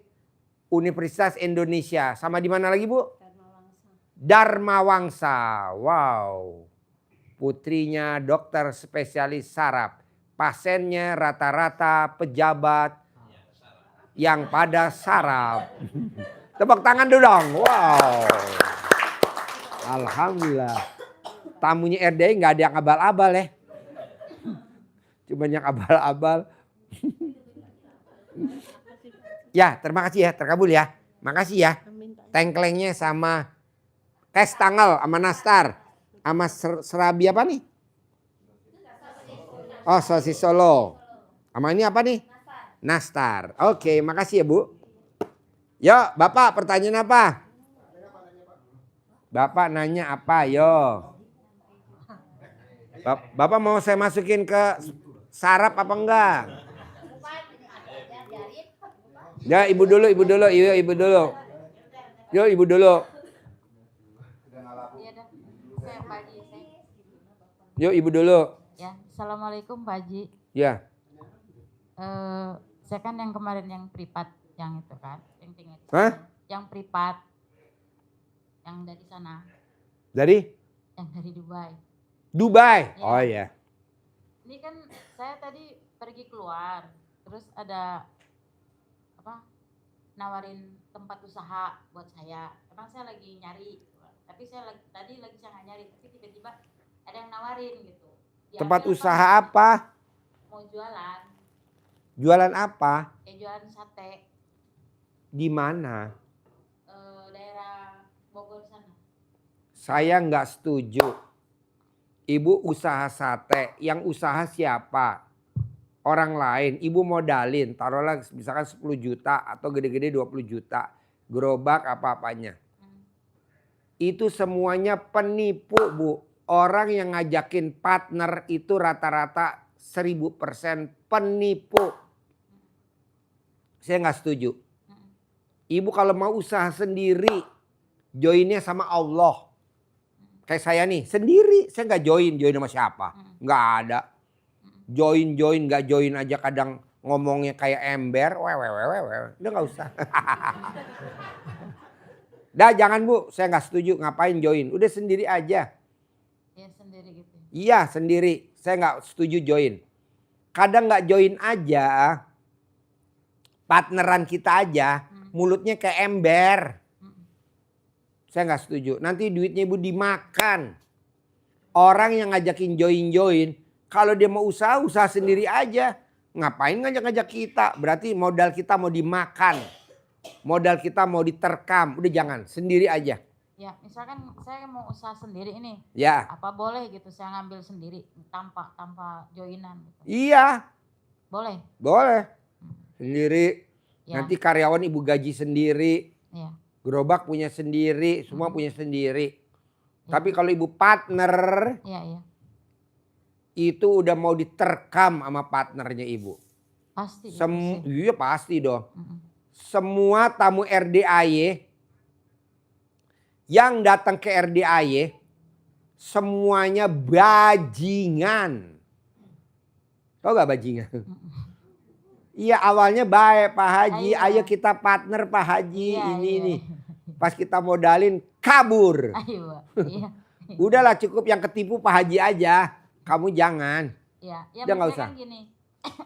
Universitas Indonesia. Sama di mana lagi Bu? Dharma Wangsa. Wow. Putrinya dokter spesialis saraf. Pasiennya rata-rata pejabat yang pada saraf. Tepuk tangan dulu dong. Wow. Alhamdulillah. Tamunya RDI nggak ada yang abal-abal ya. Cuma yang abal-abal. Ya, terima kasih ya, terkabul ya. Makasih ya. Tengklengnya sama kastangel sama nastar. Sama serabi apa nih? Oh, sosis Solo. Sama ini apa nih? Nastar. Oke, makasih ya Bu. Yuk, Bapak pertanyaan apa? Bapak nanya apa? Yo. Bapak mau saya masukin ke saraf apa enggak? Ya, ibu dulu. Yuk, ibu dulu. Yuk, ibu dulu. Yuk, ibu dulu. Ya, assalamualaikum Pak Haji. Ya. Saya kan yang kemarin yang privat yang itu kan, yang tinggi. Hah? Yang privat, yang dari sana, Dari yang dari Dubai. Dubai. Ya. Oh ya. Ini kan saya tadi pergi keluar, terus ada apa? Nawarin tempat usaha buat saya. Emang saya lagi nyari, tapi tadi lagi saya nggak nyari, tapi tiba-tiba ada yang nawarin gitu. Tempat Diambil usaha apa? Mau jualan, Jualan apa? kayak jualan sate, Di mana? daerah Bogor sana. Saya nggak setuju. Ibu usaha sate, yang usaha siapa? Orang lain. Ibu modalin, taruhlah misalkan 10 juta atau gede-gede 20 juta. Gerobak apa-apanya. Itu semuanya penipu Bu. Orang yang ngajakin partner itu rata-rata 1000% penipu. Saya nggak setuju. Ibu kalau mau usaha sendiri, joinnya sama Allah. Kayak saya nih, sendiri. Saya nggak join sama siapa. Nggak ada. Join, nggak join aja kadang ngomongnya kayak ember. Udah nggak usah. Dah jangan Bu, saya nggak setuju. Ngapain join? Udah sendiri aja. Ya sendiri gitu. Iya sendiri. Saya nggak setuju join. Kadang nggak join aja. Partneran kita aja. Mulutnya kayak ember. Saya nggak setuju. Nanti duitnya Ibu dimakan. Orang yang ngajakin join. Kalau dia mau usaha sendiri aja. Ngapain ngajak-ngajak kita? Berarti modal kita mau dimakan. Modal kita mau diterkam. Udah jangan. Sendiri aja. Ya misalkan saya mau usaha sendiri ini. Ya. Apa boleh gitu saya ngambil sendiri tanpa joinan gitu. Iya. Boleh? Boleh. Sendiri. Ya. Nanti karyawan Ibu gaji sendiri. Ya. Gerobak punya sendiri. Semua punya sendiri. Ya. Tapi kalau Ibu partner. Iya. Itu udah mau diterkam sama partnernya Ibu. Pasti. Iya pasti dong. Semua tamu RDAY yang datang ke RDAY semuanya bajingan. Tahu gak bajingan? Iya awalnya baik Pak Haji. Ayo kita partner Pak Haji. Ini. Pas kita modalin kabur. Ayo. Iya. Udahlah cukup yang ketipu Pak Haji aja. Kamu jangan. Ya Jangan usah. kan gini.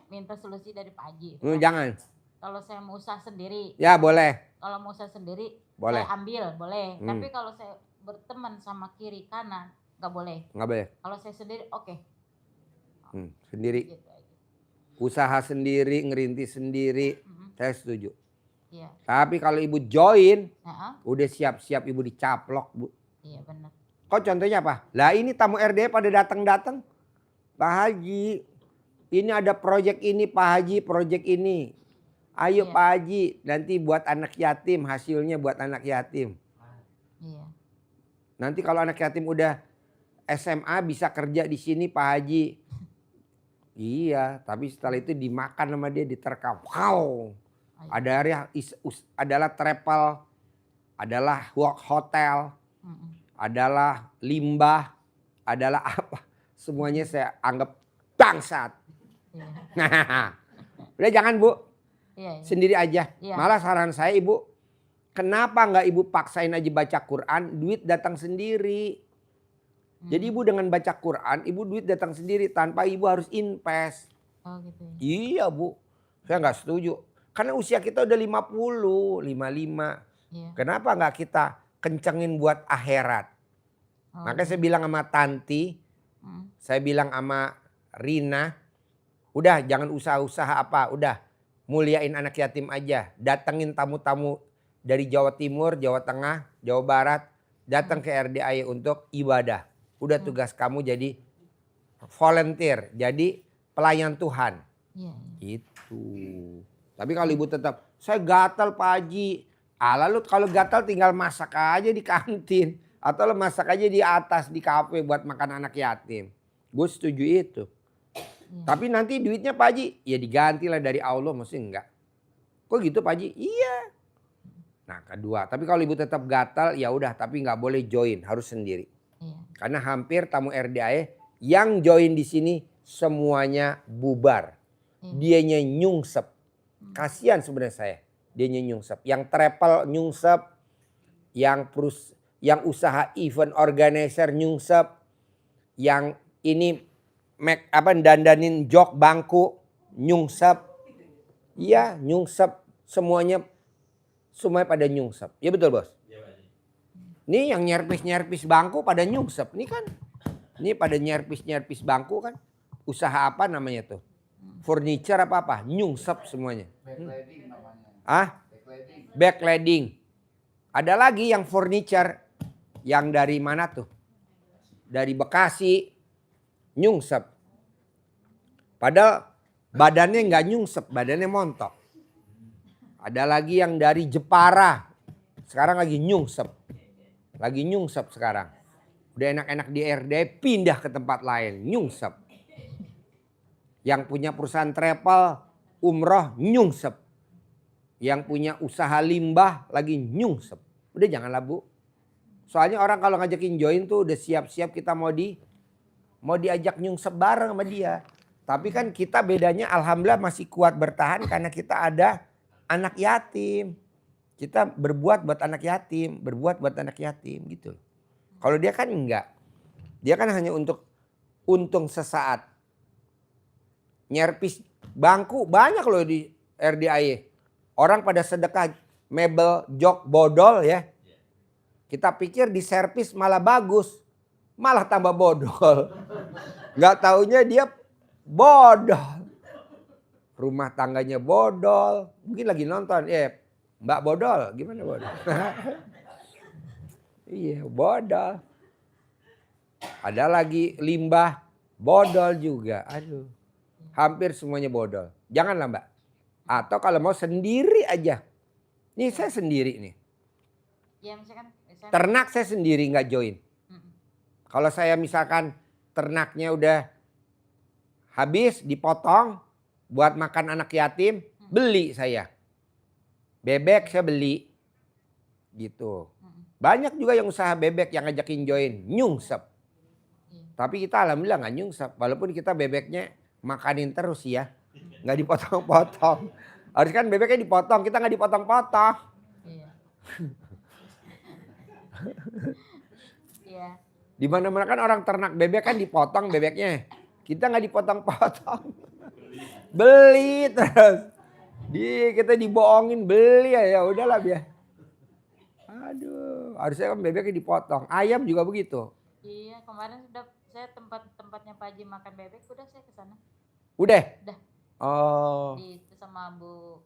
Minta solusi dari Pak Haji. Jangan. Kalau saya mau usaha sendiri. Ya boleh. Kalau mau usaha sendiri. Boleh. Saya ambil boleh. Tapi kalau saya berteman sama kiri kanan nggak boleh. Nggak boleh. Kalau saya sendiri oke. Sendiri. Gitu aja. Usaha sendiri, ngerintis sendiri. Saya setuju. Iya. Tapi kalau Ibu join. Nah, Udah siap-siap Ibu dicaplok Bu. iya benar. Kok contohnya apa? Lah ini tamu RD pada datang-datang. Pak Haji. Ini ada proyek ini Pak Haji. Proyek ini. Ayo Pak Haji. Nanti buat anak yatim. Hasilnya buat anak yatim. Iya. Nanti kalau anak yatim udah SMA bisa kerja di sini Pak Haji. Iya, tapi setelah itu dimakan sama dia, diterkam. Wow. Adalah travel, adalah hotel, adalah limbah, adalah apa. Semuanya saya anggap bangsat. Iya. Udah jangan Bu, Iya. sendiri aja. Iya. Malah saran saya Ibu, kenapa nggak Ibu paksain aja baca Quran, duit datang sendiri. Jadi Ibu dengan baca Quran, Ibu duit datang sendiri tanpa Ibu harus invest. Oh gitu ya. Iya Bu, saya nggak setuju. Karena usia kita udah 50, 55. Iya. Kenapa nggak kita kencengin buat akhirat? Makanya saya bilang sama Tanti, saya bilang sama Rina, udah jangan usaha-usaha apa, udah muliain anak yatim aja. Datengin tamu-tamu dari Jawa Timur, Jawa Tengah, Jawa Barat, datang ke RDAY untuk ibadah. Udah tugas kamu jadi volunteer, jadi pelayan Tuhan. Iya. Gitu. Tapi kalau ibu tetap, saya gatal Pak Haji. Lalu kalau gatal tinggal masak aja di kantin. Atau lo masak aja di atas di kafe buat makan anak yatim. Gue setuju itu. Iya. Tapi nanti duitnya Pak Haji, ya diganti lah dari Allah, mesti enggak. Kok gitu Pak Haji? Iya. Nah kedua, tapi kalau ibu tetap gatal ya udah, tapi nggak boleh join, harus sendiri. Iya. Karena hampir tamu RDAE yang join di sini semuanya bubar. Dianya nyungsep. Kasihan sebenarnya saya. Dianya nyungsep. Yang travel nyungsep, yang usaha event organizer nyungsep, yang ini dandanin jok bangku nyungsep. Iya, nyungsep semuanya pada nyungsep. Ya betul bos. Iya, Pak Haji. Ini yang nyerpis bangku pada nyungsep. Ini kan, ini pada nyerpis bangku kan. Usaha apa namanya tuh? Furniture apa? Nyungsep semuanya. Backlighting namanya. Backlighting. Backlighting. Ada lagi yang furniture. Yang dari mana tuh? Dari Bekasi. Nyungsep. Padahal badannya nggak nyungsep, badannya montok. Ada lagi yang dari Jepara. Sekarang lagi nyungsep. Lagi nyungsep sekarang. Udah enak-enak di RD, pindah ke tempat lain. Nyungsep. Yang punya perusahaan travel, umroh, nyungsep. Yang punya usaha limbah, lagi nyungsep. Udah janganlah Bu. Soalnya orang kalau ngajakin join tuh udah siap-siap kita mau diajak nyungsep bareng sama dia. Tapi kan kita bedanya alhamdulillah masih kuat bertahan karena kita ada anak yatim. Kita berbuat buat anak yatim, gitu. Kalau dia kan enggak. Dia kan hanya untuk untung sesaat. Nyerpis bangku banyak loh di RDAE. Orang pada sedekah mebel, jok, bodol ya. Kita pikir di servis malah bagus. Malah tambah bodol. Gak taunya dia bodol. Rumah tangganya bodol. Mungkin lagi nonton. Mbak bodol. Gimana bodol? Iya bodol. Ada lagi limbah. Bodol juga. Aduh. Hampir semuanya bodol. Janganlah Mbak. Atau kalau mau sendiri aja. Nih saya sendiri nih. Ya misalkan Ternak saya sendiri nggak join. Kalau saya misalkan ternaknya udah habis dipotong buat makan anak yatim, beli saya. Bebek saya beli. Gitu. Banyak juga yang usaha bebek yang ngajakin join, nyungsep. Tapi kita alhamdulillah nggak nyungsep. Walaupun kita bebeknya makanin terus ya. Nggak dipotong-potong. Harus kan bebeknya dipotong, kita nggak dipotong-potong. Iya. Iya. Di mana-mana kan orang ternak bebek kan dipotong bebeknya. Kita nggak dipotong-potong. Beli terus. Kita dibohongin beli ya udahlah biar. Aduh, harusnya kan bebeknya dipotong. Ayam juga begitu. Iya, kemarin sudah saya tempatnya Pak Haji makan bebek, udah saya ke sana. Udah? Udah. Oh. Itu sama Bu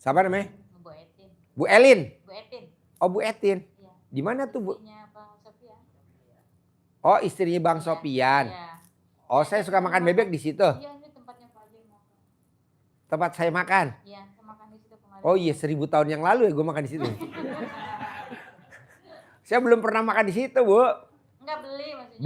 Siapa namanya? Bu Etin. Bu Elin. Bu Etin. Oh Bu Etin. Iya. Di mana tuh Bu? Istrinya Pak Sofian. Oh istrinya Bang Sopian. Iya. Oh saya suka makan bebek di situ. Iya, ini tempatnya Pak Haji makan. Tempat saya makan. Iya, saya makan di situ kemarin. Oh iya 1000 tahun yang lalu ya gue makan di situ. Saya belum pernah makan di situ Bu. Enggak beli maksudnya.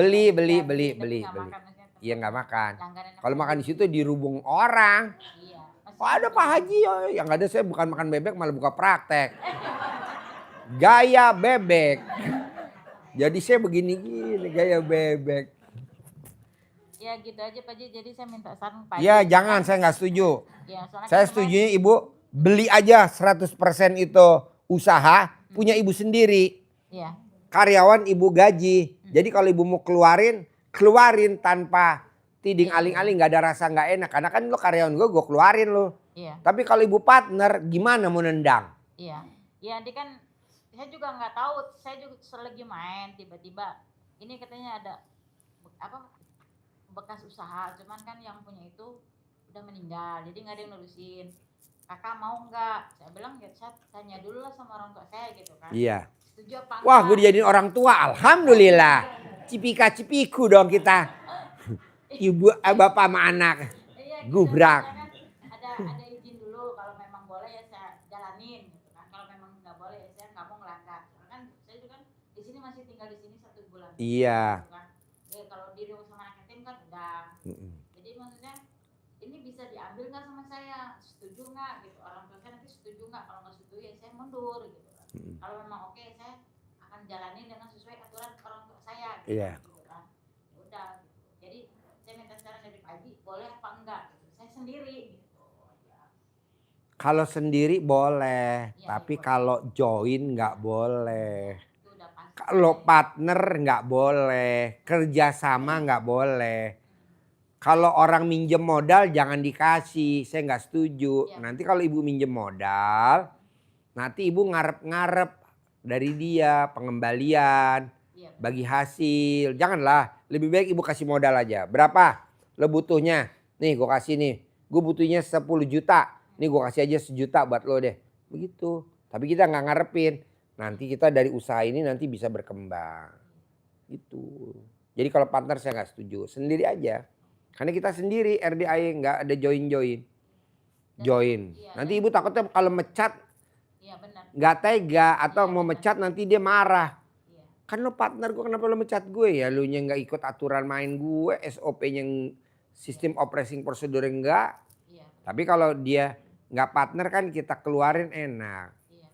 Beli. Tapi nggak makan, maksudnya tempat Iya nggak makan. langganan Kalau Pak makan di Haji. situ dirubung orang. Iya. Oh ada Pak Haji ya. Yang ada saya bukan makan bebek malah buka praktek. Gaya bebek. Jadi saya begini-gini gaya bebek. Ya gitu aja Pak Haji. Jadi saya minta saran Pak Haji. Ya jangan saya nggak setuju. Ya, soalnya Saya kan setuju Ibu beli aja 100% itu usaha punya Ibu sendiri. Iya. Karyawan Ibu gaji. Jadi kalau Ibu mau keluarin tanpa tiding aling-aling nggak ada rasa nggak enak. Karena kan lo karyawan gue keluarin lo. Iya. Tapi kalau Ibu partner gimana mau nendang? Iya. Ya nanti kan saya juga nggak tahu. Saya juga selagi main tiba-tiba ini katanya ada bekas usaha. Cuman kan yang punya itu udah meninggal. Jadi nggak ada yang nulisin. Kakak mau nggak? Saya bilang ya saya tanya dulu lah sama orang tua saya gitu kan. Iya. Setuju apa Wah enggak? gue dijadiin orang tua alhamdulillah. Cipika-cipiku dong kita. Ibu, bapak sama anak. Iya Gubrak. Ada izin dulu, kalau memang boleh ya saya jalanin gitu kan. Kalau memang nggak boleh ya saya nggak mau ngelanggar. Karena kan saya juga kan di sini masih tinggal di sini 1 bulan. Iya. Gitu kan. Ya, kalau di rumah sama anak yatim kan udah. Jadi maksudnya ini bisa diambil nggak sama saya? Setuju nggak gitu? Orang tua saya nanti setuju nggak? Kalau nggak setuju ya saya mundur gitu kan. Kalau memang oke saya akan jalanin dengan sesuai aturan orang tua saya. Gitu, Iya. gitu kan. Ya udah. Gitu. Jadi saya minta saran dari Pak Haji, boleh apa enggak? Gitu. Saya sendiri gitu. Ya. Kalau sendiri boleh, Iya, tapi boleh. kalau join nggak boleh. Itu udah pasti. Kalau partner nggak boleh, kerjasama nggak boleh. Kalau orang minjem modal jangan dikasih, saya nggak setuju. Iya. Nanti kalau ibu minjem modal, nanti ibu ngarep-ngarep dari dia pengembalian, Iya. bagi hasil. Janganlah, lebih baik ibu kasih modal aja. Berapa lo butuhnya? Nih gue kasih nih, gue butuhnya 10 juta. Nih gue kasih aja 1 juta buat lo deh. Begitu. Tapi kita nggak ngarepin. Nanti kita dari usaha ini nanti bisa berkembang. Gitu. Jadi kalau partner saya nggak setuju. Sendiri aja. Karena kita sendiri RDAY nggak ada join-join. Join. Iya, Nanti ibu takutnya kalau mecat Iya benar. nggak tega atau Iya, mau benar. mecat nanti dia marah. Iya. Kan lo partner gue, kenapa lo mecat gue ya? Lu nya nggak ikut aturan main gue, SOP-nya sistem operating prosedur enggak. Iya. Tapi kalau dia nggak partner kan kita keluarin enak. Iya.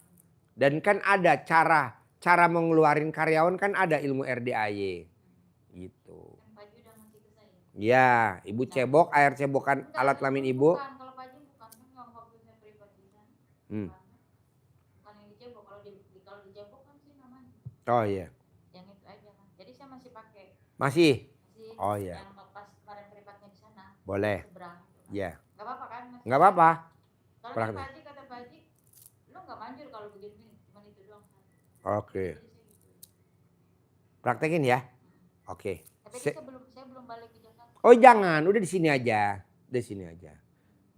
Dan kan ada cara mengeluarin karyawan kan ada ilmu RDAY. Gitu. Kan Pak Haji udah ngasih ke saya. Ya, ibu cebok, air cebokan Enggak, alat kelamin ibu. Bukan, kalau Pak Haji bukan kan yang waktu saya pribadi di sana. Hmm. Bukan yang dicebok, kalau dicebok kan sih namanya. Oh iya. Yang itu aja kan. Jadi saya masih pakai Masih? masih Oh, iya. yang pas kemarin privatnya di sana. Boleh. Seberang. Gitu kan. Ya. Enggak apa-apa kan? Mas? Nggak apa-apa. Soalnya Praktek. Pak Haji kata Pak Haji, lu enggak manjur kalau begini, cuma itu doang. Oke. Jadi saya gitu. Praktekin ya. Oke. Tapi Se- saya belum balik ke Jakarta. Oh jangan, udah di sini aja. Di sini aja.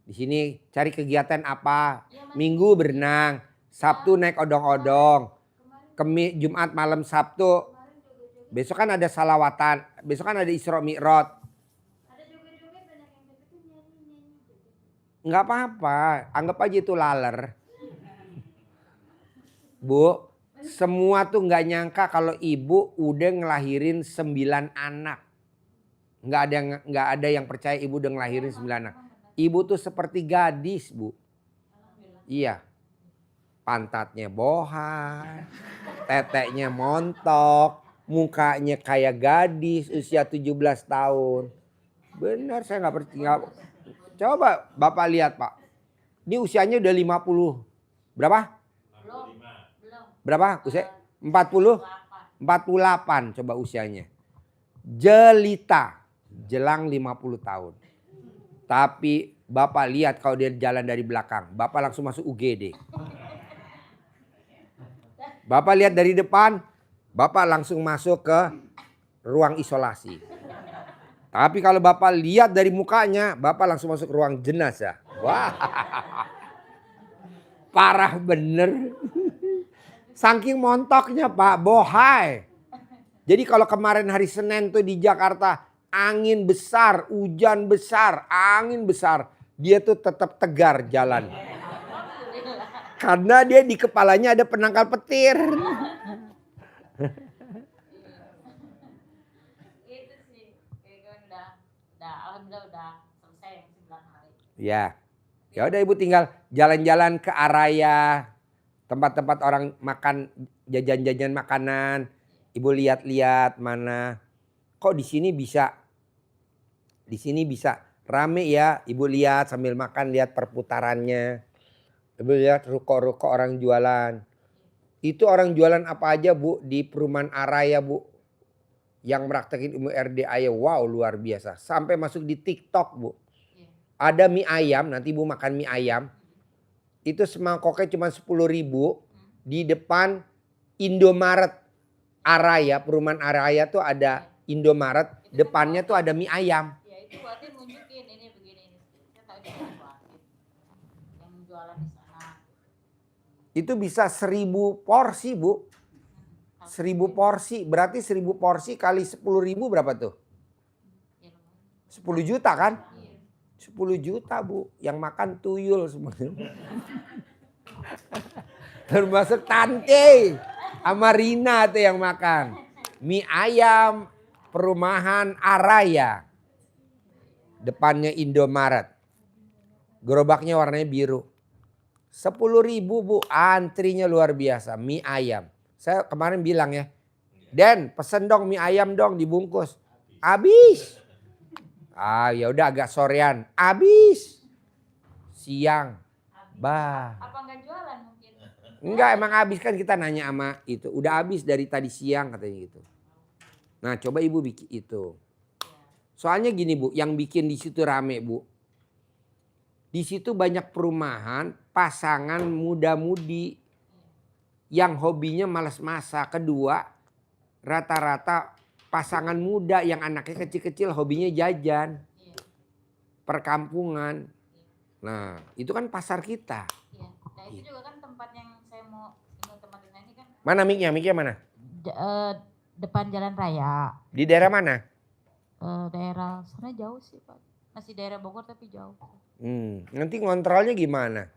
Di sini cari kegiatan apa? Iya, Mas. Minggu berenang, Sabtu naik odong-odong, Kemarin Jumat malam Sabtu. joget-joget. Besok kan ada salawatan, besok kan ada Isra Mi'raj. Ada joget-joget banyak yang deketin nyanyi-nyanyi gitu. Nggak apa-apa, anggap aja itu laler. Bu, semua tuh nggak nyangka kalau ibu udah ngelahirin 9 anak. Nggak ada yang percaya ibu udah ngelahirin 9 anak. Ibu tuh seperti gadis, Bu. Iya. Pantatnya bohan, teteknya montok, mukanya kayak gadis usia 17 tahun. Benar, saya nggak percaya. Coba Bapak lihat, Pak. Ini usianya udah 50. Berapa? Belum. Berapa usia? 40? 48 coba usianya. Jelita. Jelang 50 tahun. Tapi Bapak lihat kalau dia jalan dari belakang. Bapak langsung masuk UGD. Bapak lihat dari depan. Bapak langsung masuk ke ruang isolasi. Tapi kalau Bapak lihat dari mukanya. Bapak langsung masuk ke ruang jenazah. Wah. Parah bener. Saking montoknya Pak, bohai. Jadi kalau kemarin hari Senin tuh di Jakarta angin besar, hujan besar, angin besar, dia tuh tetap tegar jalan. Karena dia di kepalanya ada penangkal petir. Itu sih, kayak udah alhamdulillah udah selesai yang 9 hari. Ya. Ya udah Ibu tinggal jalan-jalan ke area tempat-tempat orang makan, jajan-jajan makanan. Ibu lihat-lihat mana. Kok di sini bisa rame ya. Ibu lihat sambil makan, lihat perputarannya. Ibu lihat ruko-ruko orang jualan. Itu orang jualan apa aja Bu di perumahan Araya Bu. Yang meraktekin ilmu RDAY. Wow luar biasa. Sampai masuk di TikTok Bu. Ada mie ayam, nanti Ibu makan mie ayam. Itu semangkoknya cuma 10.000 di depan Indomaret Araya, perumahan Araya tuh ada Indomaret, depannya tuh ada mie ayam. Ya itu buatin nunjukin ini begini ini. Saya tahu dia buatin. Yang jualan di sana. Itu bisa 1.000 porsi Bu. 1.000 porsi, berarti 1.000 porsi kali 10.000 berapa tuh? Ya, lumayan. 10 juta kan? Iya. 10 juta Bu, yang makan tuyul semuanya. Termasuk Tante sama Rina tuh yang makan. Mie ayam perumahan Araya. Depannya Indomaret. Gerobaknya warnanya biru. 10.000 Bu, antrinya luar biasa. Mie ayam. Saya kemarin bilang ya, Den pesen dong mie ayam dong dibungkus. Habis. Ya udah agak sorean. Habis. Siang. Bah. Apa nggak jualan mungkin? Enggak, emang habis kan kita nanya sama itu. Udah habis dari tadi siang katanya gitu. Nah, coba Ibu bikin itu. Soalnya gini Bu, yang bikin di situ rame Bu. Di situ banyak perumahan, pasangan muda-mudi yang hobinya malas masak. Kedua, rata-rata pasangan muda yang anaknya kecil-kecil hobinya jajan. Iya. Perkampungan. Nah, itu kan pasar kita. Iya. Nah itu juga kan tempat yang saya mau tempat ini kan Mana mic-nya? Mic-nya mana? depan jalan raya. Di daerah mana? Daerah sana jauh sih Pak. Masih daerah Bogor tapi jauh. Nanti ngontrolnya gimana?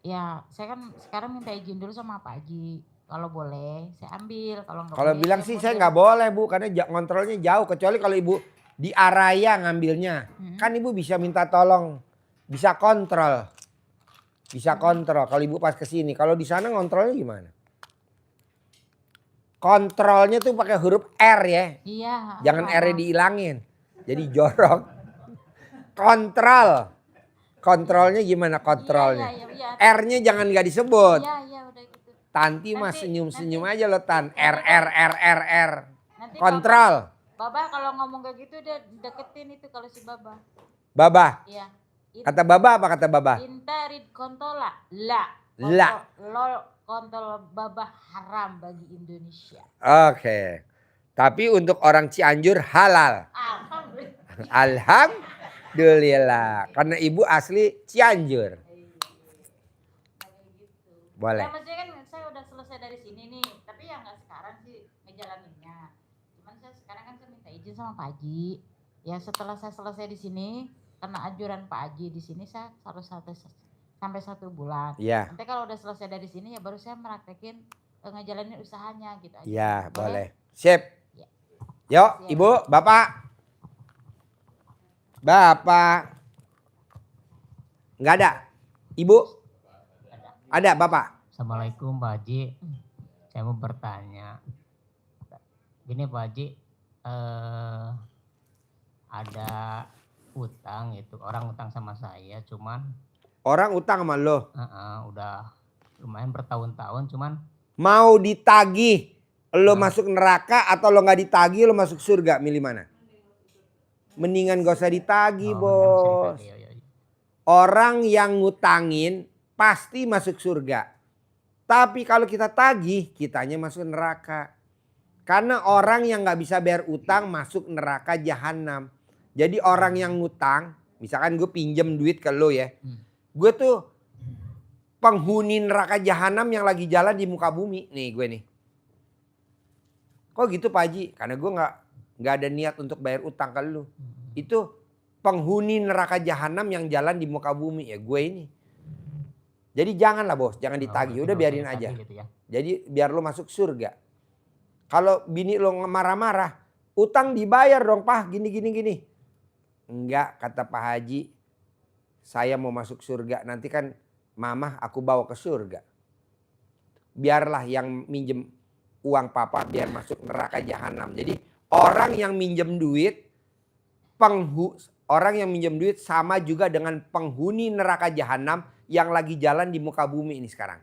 Ya saya kan sekarang minta izin dulu sama Pak Haji. Kalau boleh saya ambil. Kalau nggak Kalau boleh, bilang sih saya mundur. nggak boleh Bu, karena ngontrolnya jauh. Kecuali kalau Ibu di Araya ngambilnya. Kan Ibu bisa minta tolong, bisa kontrol. Bisa kontrol kalau Ibu pas kesini. Kalau di sana ngontrolnya gimana? Kontrolnya tuh pakai huruf R ya. Iya. Jangan apa-apa. R-nya dihilangin. Jadi jorok. Kontrol. Kontrolnya gimana kontrolnya? Iya. R-nya jangan nggak disebut. Iya udah gitu. Tanti mah Nanti- senyum-senyum aja lo Tan. R. Nanti Kontrol. Baba kalau ngomong kayak gitu dia deketin itu kalau si Baba. Baba. Iya. Kata Baba apa kata Baba? Intarid kontola. La. La. Lol kontol Baba haram bagi Indonesia. Oke. Tapi untuk orang Cianjur halal. Alhamdulillah. Alhamdulillah. Karena Ibu asli Cianjur. Boleh. Ya maksudnya kan saya udah selesai dari sini nih. Tapi ya nggak sekarang sih ngejalaninnya. Cuman saya sekarang kan saya minta izin sama Pak Haji. Ya setelah saya selesai di sini, karena anjuran Pak Haji di sini saya harus sampai 1 bulan. Iya. Nanti kalau udah selesai dari sini ya baru saya meraktekin ngejalanin usahanya gitu aja. Iya, boleh. Sip. Ya. Yuk, Ibu, Bapak. Bapak. Enggak ada. Ibu. Ada, Bapak. Assalamualaikum Pak Haji. Saya mau bertanya. Gini Pak Haji, ada utang itu, orang utang sama saya, cuman Orang utang sama lo. udah lumayan bertahun-tahun, cuman Mau ditagih. Lo masuk neraka atau lo nggak ditagih lo masuk surga. Milih mana? Mendingan gak usah ditagih bos. Orang yang ngutangin pasti masuk surga. Tapi kalau kita tagih, kitanya masuk neraka. Karena orang yang nggak bisa bayar utang masuk neraka jahanam. Jadi orang yang ngutang, misalkan gue pinjem duit ke lo ya. Gue tuh penghuni neraka jahanam yang lagi jalan di muka bumi. Nih gue nih. Kok gitu Pak Haji? Karena gue nggak ada niat untuk bayar utang ke lo. Itu penghuni neraka jahanam yang jalan di muka bumi ya gue ini. Jadi janganlah bos, jangan ditagih. Udah biarin aja. Gitu ya. Jadi biar lo masuk surga. Kalau bini lo marah-marah, utang dibayar dong Pak, gini. Enggak, kata Pak Haji, saya mau masuk surga. Nanti kan mamah aku bawa ke surga. Biarlah yang minjem uang papa biar masuk neraka jahanam. Jadi orang yang minjem duit, orang yang minjem duit sama juga dengan penghuni neraka jahanam yang lagi jalan di muka bumi ini sekarang.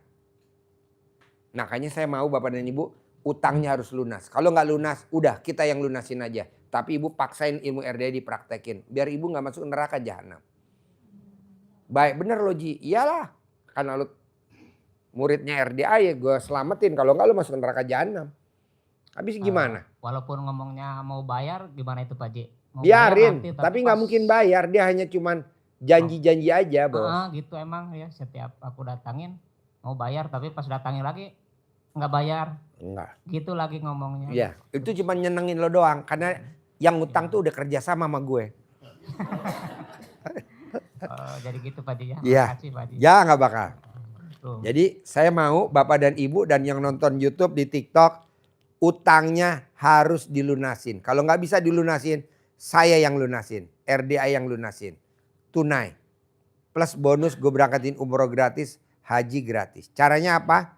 Makanya saya mau Bapak dan Ibu utangnya harus lunas. Kalau nggak lunas, udah kita yang lunasin aja. Tapi Ibu paksain ilmu RDA dipraktekin. Biar Ibu nggak masuk neraka jahanam. Baik bener lo Ji. Iyalah. Karena lo muridnya RDA ya gue selamatin. Kalau nggak lo masuk neraka jahanam. Habis gimana? Walaupun ngomongnya mau bayar, gimana itu Pak Haji? Mau Biarin. bayar nanti, Tapi nggak pas- mungkin bayar. Dia hanya cuman janji-janji aja bos. Gitu emang ya, setiap aku datangin mau bayar, tapi pas datangin lagi nggak bayar. Enggak. Gitu lagi ngomongnya. Iya. Itu cuma nyenengin lo doang. Karena yang ngutang tuh udah kerja sama gue. Oh, jadi gitu Pak Haji ya. Iya. Makasih Pak Haji. Ya nggak bakal. Tuh. Jadi saya mau Bapak dan Ibu dan yang nonton YouTube di TikTok, utangnya harus dilunasin. Kalau nggak bisa dilunasin, saya yang lunasin. RDA yang lunasin. Tunai. Plus bonus gue berangkatin umroh gratis, haji gratis. Caranya apa?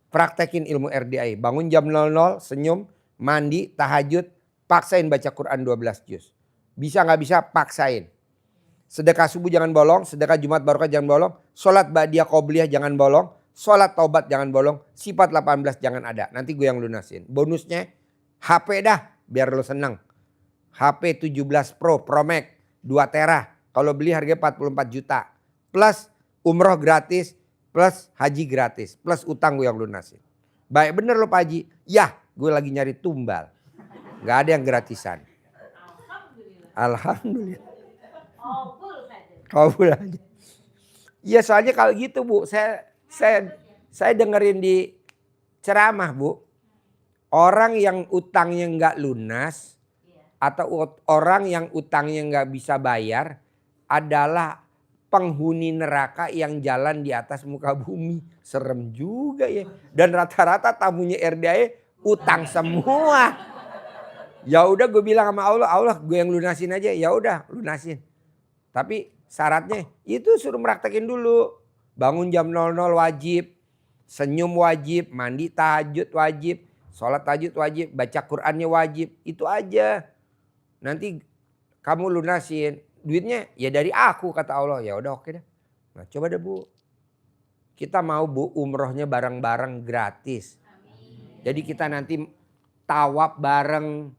Praktekin ilmu RDA. Bangun jam 00, senyum, mandi, tahajud, paksain baca Quran 12 juz. Bisa nggak bisa, paksain. Sedekah subuh jangan bolong, sedekah Jumat Barokah jangan bolong, sholat ba'diyah qobliyah jangan bolong, sholat taubat jangan bolong, sifat 18 jangan ada. Nanti gue yang lunasin. Bonusnya HP dah biar lo seneng. HP 17 Pro Max 2 tera. Kalau beli harganya 44 juta. Plus umroh gratis, plus haji gratis, plus utang gue yang lunasin. Baik bener lo Pak Haji. Ya gue lagi nyari tumbal. Gak ada yang gratisan. Alhamdulillah. Kabul aja. Iya soalnya kalau gitu Bu, saya dengerin di ceramah Bu, orang yang utangnya nggak lunas atau orang yang utangnya nggak bisa bayar adalah penghuni neraka yang jalan di atas muka bumi. Serem juga ya. Dan rata-rata tamunya RDA utang semua. Ya udah gue bilang sama Allah, Allah gue yang lunasin aja. Ya udah lunasin. Tapi syaratnya itu suruh praktekin dulu. Bangun jam 00 wajib. Senyum wajib. Mandi tahajud wajib. Sholat tahajud wajib. Baca Qurannya wajib. Itu aja. Nanti kamu lunasin. Duitnya ya dari aku kata Allah. Ya udah oke dah. Nah coba deh Bu. Kita mau Bu umrohnya bareng-bareng gratis. Jadi kita nanti tawaf bareng.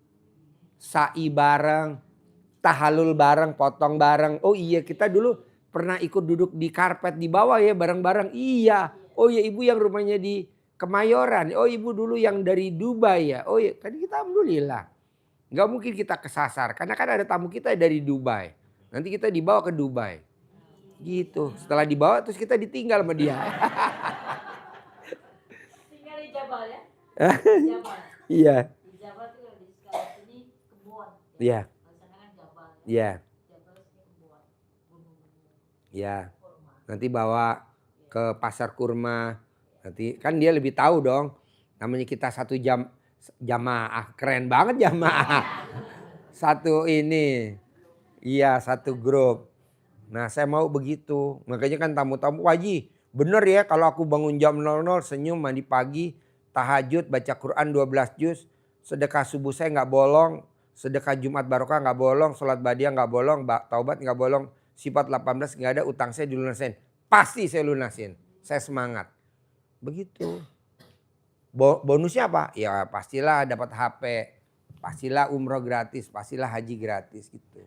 Sa'i bareng. Tahalul bareng, potong bareng. Oh iya kita dulu pernah ikut duduk di karpet di bawah ya bareng-bareng. Iya. Oh iya ibu yang rumahnya di Kemayoran. Oh ibu dulu yang dari Dubai ya. Oh iya tadi kita alhamdulillah. Gak mungkin kita kesasar. Karena kan ada tamu kita dari Dubai. Nanti kita dibawa ke Dubai. Gitu. Setelah dibawa terus kita ditinggal sama dia. Tinggal di Jabal ya. Jabal. Iya. Di Jabal tuh di sekitar sini kebun. Iya. Iya. Ya, nanti bawa ke pasar kurma. Nanti kan dia lebih tahu dong. Namanya kita 1 jam jamaah, keren banget jamaah. Satu ini, iya 1 grup. Nah saya mau begitu. Makanya kan tamu-tamu Haji, bener ya kalau aku bangun jam 00 senyum mandi pagi, tahajud baca Quran 12 juz, sedekah subuh saya nggak bolong. Sedekah Jumat Barokah nggak bolong, sholat ba'diyah nggak bolong, taubat nggak bolong, sifat 18 nggak ada, utang saya dilunasin. Pasti saya lunasin, saya semangat. Begitu. Bonusnya apa? Ya pastilah dapat HP, pastilah umroh gratis, pastilah haji gratis gitu.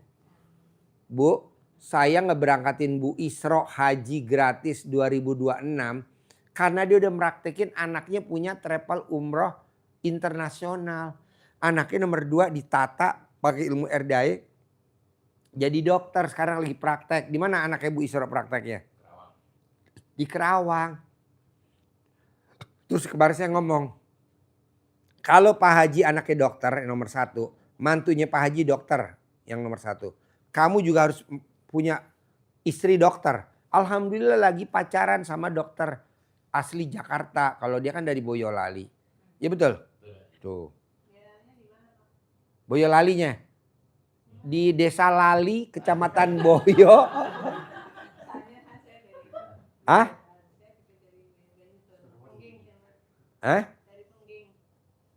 Bu, saya ngeberangkatin Bu Isro haji gratis 2026 karena dia udah meraktekin anaknya punya travel umroh internasional. Anaknya nomor 2 ditata pakai ilmu RDA. Jadi dokter sekarang lagi praktek. Di mana anaknya Bu Isra prakteknya? Di Kerawang. Terus kemarin saya ngomong. Kalau Pak Haji anaknya dokter yang nomor 1. Mantunya Pak Haji dokter yang nomor 1. Kamu juga harus punya istri dokter. Alhamdulillah lagi pacaran sama dokter asli Jakarta. Kalau dia kan dari Boyolali. Ya betul? Tuh. Boyolalinya di Desa Lali, Kecamatan Boyo. Ah?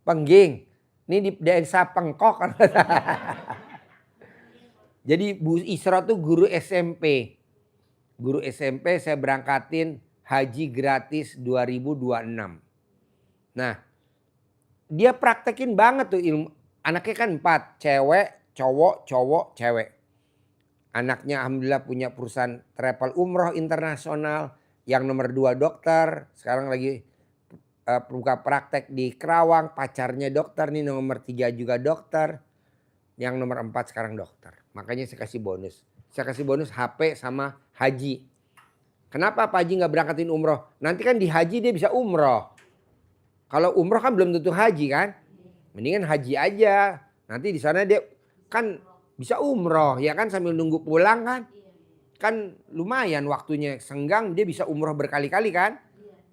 Pengging. Ini di Desa Pengkok. Jadi Bu Isra tuh guru SMP. Guru SMP saya berangkatin haji gratis 2026. Nah, dia praktekin banget tuh ilmu. Anaknya kan 4, cewek, cowok, cewek. Anaknya alhamdulillah punya perusahaan travel umroh internasional. Yang nomor 2 dokter, sekarang lagi buka praktek di Kerawang. Pacarnya dokter nih, nomor 3 juga dokter. Yang nomor 4 sekarang dokter. Makanya saya kasih bonus. Saya kasih bonus HP sama haji. Kenapa Pak Haji gak berangkatin umroh? Nanti kan di haji dia bisa umroh. Kalau umroh kan belum tentu haji kan. Mendingan haji aja. Nanti di sana dia kan bisa umroh ya kan sambil nunggu pulang kan. kan lumayan waktunya senggang, dia bisa umroh berkali-kali kan.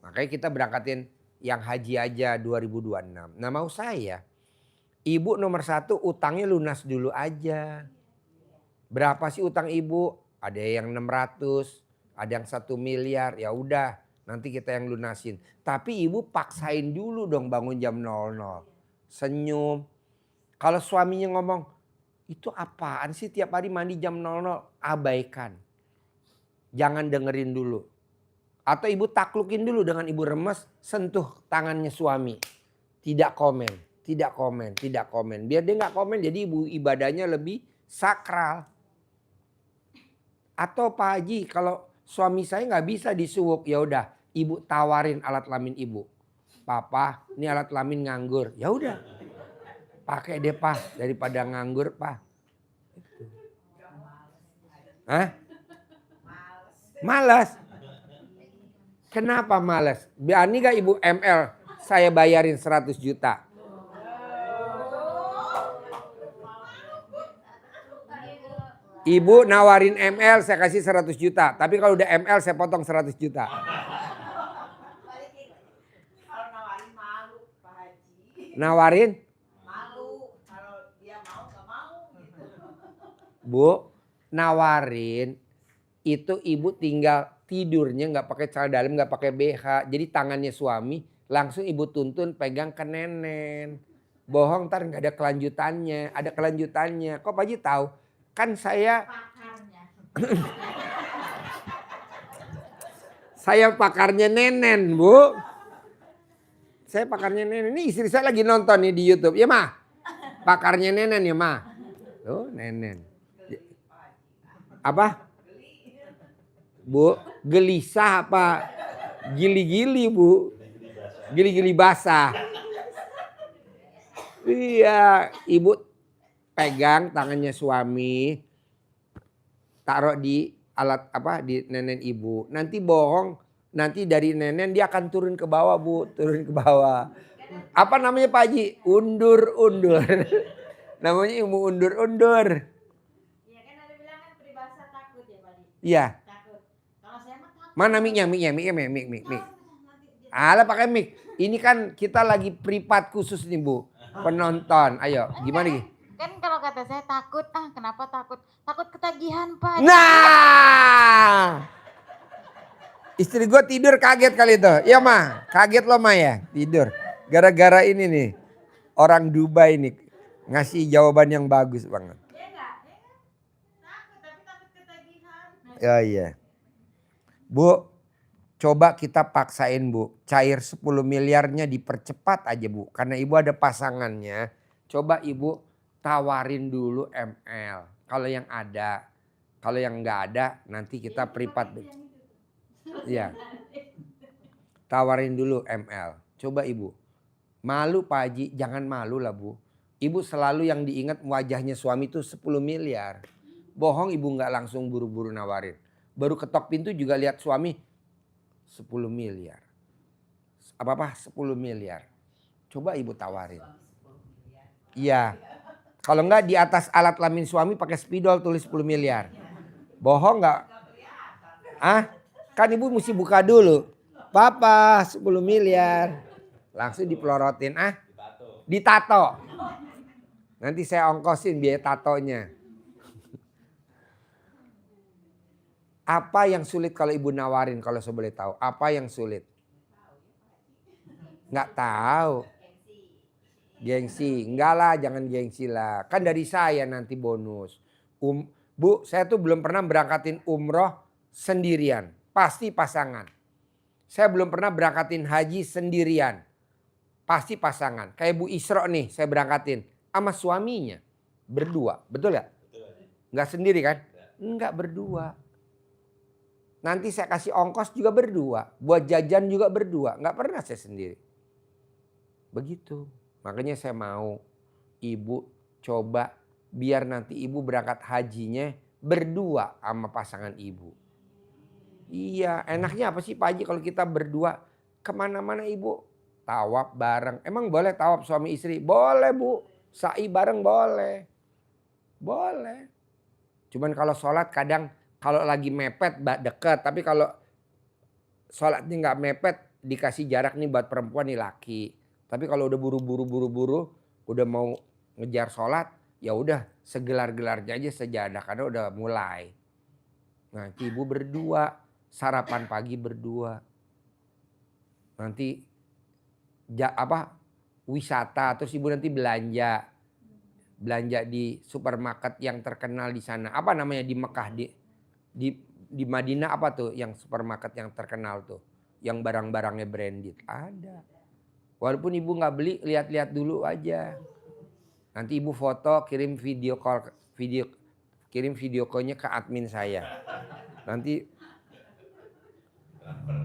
Makanya kita berangkatin yang haji aja 2026. Nah mau saya, ibu nomor 1 utangnya lunas dulu aja. Berapa sih utang ibu? Ada yang 600, ada yang 1 miliar. Ya udah, nanti kita yang lunasin. Tapi ibu paksain dulu dong bangun jam 00. Senyum. Kalau suaminya ngomong, itu apaan sih tiap hari mandi jam 00? Abaikan. Jangan dengerin dulu. Atau ibu taklukin dulu dengan ibu remes, sentuh tangannya suami. Tidak komen, tidak komen, tidak komen. Biar dia nggak komen, jadi ibu ibadahnya lebih sakral. Atau Pak Haji, kalau suami saya nggak bisa disuwuk, ya udah, ibu tawarin alat kelamin ibu. Papa, ini alat kelamin nganggur. Ya udah, pakai deh Pak, daripada nganggur Pak. Hah? Malas. Kenapa malas? Berani gak ibu ML saya bayarin 100 juta? Ibu nawarin ML saya kasih 100 juta. Tapi kalau udah ML saya potong 100 juta. Kalau nawarin malu Pak Haji. Nawarin? Malu kalau dia mau gak mau gitu. Bu, nawarin itu ibu tinggal tidurnya nggak pakai celana dalam, nggak pakai BH. Jadi tangannya suami langsung ibu tuntun pegang ke nenen. Bohong ntar nggak ada kelanjutannya. Ada kelanjutannya. Kok Pak Haji tahu? Kan saya saya pakarnya nenen Bu. Saya pakarnya nenen. Ini istri saya lagi nonton nih di YouTube. Ya mah, pakarnya nenen ya mah. Tuh nenen. Apa? Bu, gelisah apa? Gili-gili Bu. Gili-gili basah. Iya, ibu pegang tangannya suami. Taruh di alat apa di nenen ibu. Nanti bohong, nanti dari nenen dia akan turun ke bawah Bu. Turun ke bawah. Apa namanya Pak Haji? Undur-undur. Namanya ilmu undur-undur. Iya kan ada bilang kan peribahasa takut ya Pak Haji. Iya. Takut. Kalau saya mah takut. Mana mik. Alah pakai mik. Ini kan kita lagi privat khusus nih Bu. Penonton. Ayo gimana nih? Kan kalau kata saya takut, kenapa takut? Takut ketagihan Pak Haji. Nah. Istri gue tidur kaget kali itu. Iya mah. Kaget lo mah ya. Tidur. Gara-gara ini nih. Orang Dubai nih. Ngasih jawaban yang bagus banget. Iya enggak? Takut, tapi takut ketagihan. Ya iya. Bu, coba kita paksain Bu. Cair 10 miliarnya dipercepat aja Bu. Karena ibu ada pasangannya. Coba ibu tawarin dulu ML. Kalau yang ada. Kalau yang nggak ada nanti kita privat. Iya. Tawarin dulu ML. Coba ibu. Malu Pak Haji, jangan malu lah Bu. Ibu selalu yang diingat wajahnya suami itu 10 miliar. Bohong ibu nggak langsung buru-buru nawarin. Baru ketok pintu juga lihat suami 10 miliar. Apa-apa 10 miliar. Coba ibu tawarin. Iya. Kalau enggak di atas alat kelamin suami pakai spidol tulis 10 miliar. Bohong nggak? Kan ibu mesti buka dulu. Papa 10 miliar. Langsung dipelorotin. Ditato. Nanti saya ongkosin biaya tatonya. Apa yang sulit kalau ibu nawarin kalau saya boleh tahu? Apa yang sulit? Nggak tahu. Gengsi. Enggak lah, jangan gengsi lah. Kan dari saya nanti bonus. Bu, saya tuh belum pernah berangkatin umroh sendirian. Pasti pasangan. Saya belum pernah berangkatin haji sendirian. Pasti pasangan. Kayak Bu Isro nih saya berangkatin. Sama suaminya. Berdua. Betul gak? Nggak sendiri kan? Enggak berdua. Nanti saya kasih ongkos juga berdua. Buat jajan juga berdua. Nggak pernah saya sendiri. Begitu. Makanya saya mau ibu coba biar nanti ibu berangkat hajinya berdua sama pasangan ibu. Iya, enaknya apa sih Pak Haji kalau kita berdua kemana-mana ibu tawaf bareng. Emang boleh tawaf suami istri? Boleh Bu. Sa'i bareng boleh. Boleh. Cuman kalau sholat kadang Kalau lagi mepet deket, tapi kalau sholatnya nggak mepet dikasih jarak nih buat perempuan nih laki. Tapi kalau udah buru-buru, udah mau ngejar sholat, ya udah segelar-gelarnya aja sejadah karena udah mulai. Nanti ibu berdua, sarapan pagi berdua. Nanti wisata, terus ibu nanti belanja di supermarket yang terkenal di sana. Apa namanya di Mekah, di Madinah apa tuh yang supermarket yang terkenal tuh, yang barang-barangnya branded ada. Walaupun ibu nggak beli, lihat-lihat dulu aja. Nanti ibu foto, kirim video call-nya ke admin saya. Nanti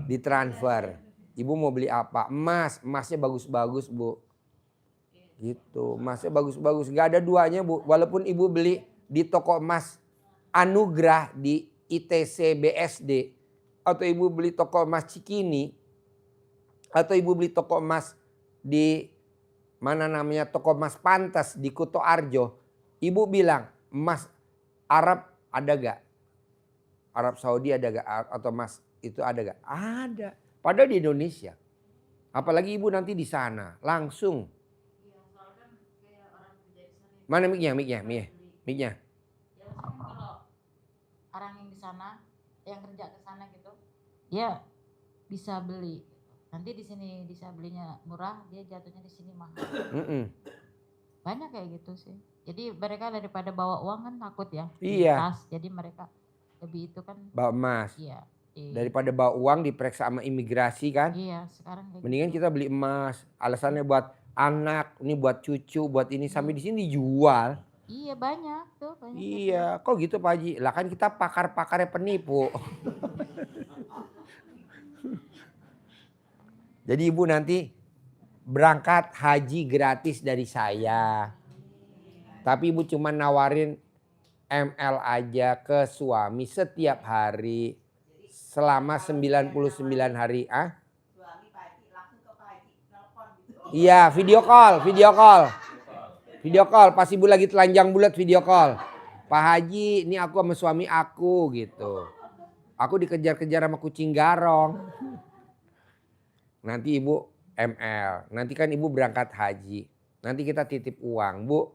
ditransfer. Ibu mau beli apa? Emasnya bagus-bagus, Bu. Gitu, emasnya bagus-bagus. Gak ada duanya, Bu. Walaupun ibu beli di toko emas Anugrah di ITC BSD, atau ibu beli toko emas Cikini, atau ibu beli toko emas di toko emas Pantes di Kuto Arjo, ibu bilang emas Arab ada gak? Arab Saudi ada gak? Atau emas itu ada gak? Ada. Padahal di Indonesia. Apalagi ibu nanti di sana langsung. Mana mic-nya? Ya, kalau orang yang di sana, yang kerja ke sana gitu, dia bisa beli. Nanti di sini bisa belinya murah, dia jatuhnya di sini mahal. Banyak kayak gitu sih. Jadi mereka daripada bawa uang kan takut ya. Iya. Tas, jadi mereka lebih itu kan. Bawa emas. Iya. Daripada bawa uang diperiksa sama imigrasi kan. Iya, sekarang kayak Mendingan gitu. kita beli emas. Alasannya buat anak, ini buat cucu, buat ini, sampai di sini dijual. Iya, banyak tuh, banyak. Iya, kok gitu Pak Haji? Lah kan kita pakar-pakarnya penipu. Jadi ibu nanti berangkat haji gratis dari saya. Tapi ibu cuma nawarin ML aja ke suami setiap hari selama 99 hari. Suami Pak Haji langsung ke Pak Haji telepon gitu. Iya, video call. Pas ibu lagi telanjang bulat video call. Pak Haji, ini aku sama suami aku gitu. Aku dikejar-kejar sama kucing garong. Nanti ibu ML. Nanti kan ibu berangkat haji. Nanti kita titip uang. Bu,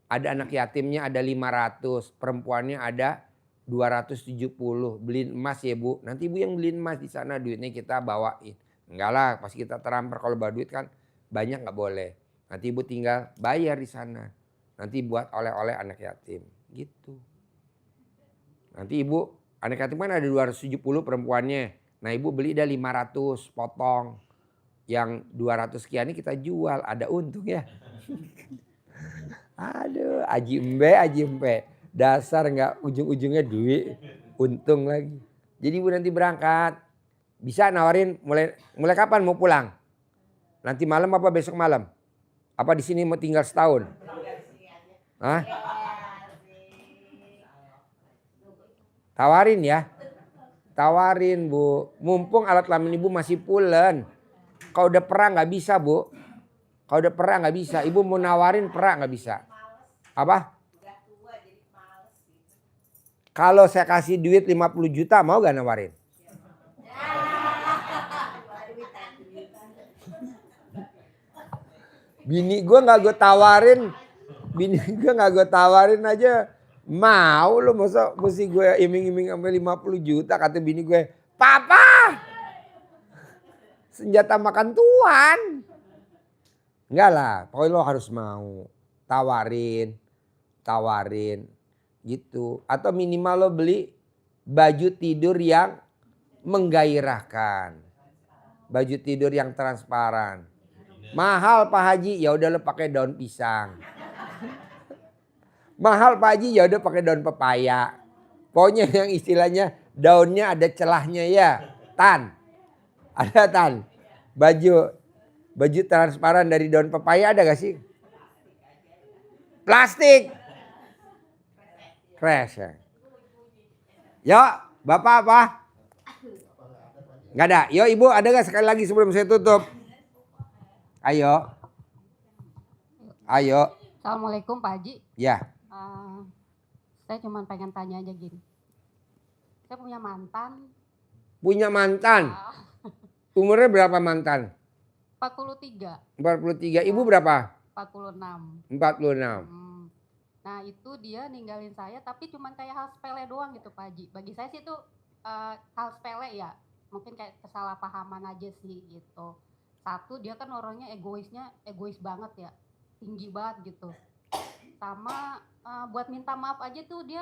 ada anak yatimnya ada 500. Perempuannya ada 270. Beliin emas ya Bu. Nanti ibu yang beliin emas di sana, duitnya kita bawain. Enggak lah, pas kita transfer kalau bawa duit kan banyak nggak boleh. Nanti ibu tinggal bayar di sana. Nanti buat oleh-oleh anak yatim. Gitu. Nanti ibu, anak yatim kan ada 270 perempuannya. Nah ibu beli dah 500 potong. Yang 200 sekian ini kita jual, ada untung ya. Aduh, aji embe. Dasar nggak ujung-ujungnya duit, untung lagi. Jadi ibu nanti berangkat, bisa nawarin mulai kapan mau pulang? Nanti malam apa besok malam? Apa di sini mau tinggal setahun? Hah? Tawarin ya, tawarin Bu. Mumpung alat kelamin ibu masih pulen. Kalau udah perang nggak bisa Bu. Kalau udah perang nggak bisa. Ibu mau nawarin perang nggak bisa. Apa? Kalau saya kasih duit 50 juta mau gak nawarin? Bini gue gak gue tawarin aja. Mau lo mesti gue iming-iming sampai 50 juta. Kata bini gue, Papa senjata makan Tuhan. Enggak lah, pokoknya lo harus mau. Tawarin. Gitu. Atau minimal lo beli baju tidur yang menggairahkan. Baju tidur yang transparan. Mahal Pak Haji, ya udah lo pakai daun pisang. Mahal Pak Haji, ya udah pakai daun pepaya. Pokoknya yang istilahnya daunnya ada celahnya ya. Ada Tan. Baju transparan dari daun pepaya ada gak sih? Plastik. Crash ya. Yuk, Bapak apa? Gak ada. Yuk Ibu, ada gak sekali lagi sebelum saya tutup? Ayo. Assalamualaikum Pak Haji. Ya. Saya cuma pengen tanya aja gini. Saya punya mantan. Punya mantan. Ah, Umurnya berapa mantan? 43, 43. Ibu berapa? 46. 46. Nah itu dia ninggalin saya tapi cuman kayak hal sepele doang gitu Pak Haji. Bagi saya sih itu hal sepele ya. Mungkin kayak kesalahpahaman aja sih gitu. Satu dia kan orangnya egois banget ya. Tinggi banget gitu. Sama buat minta maaf aja tuh dia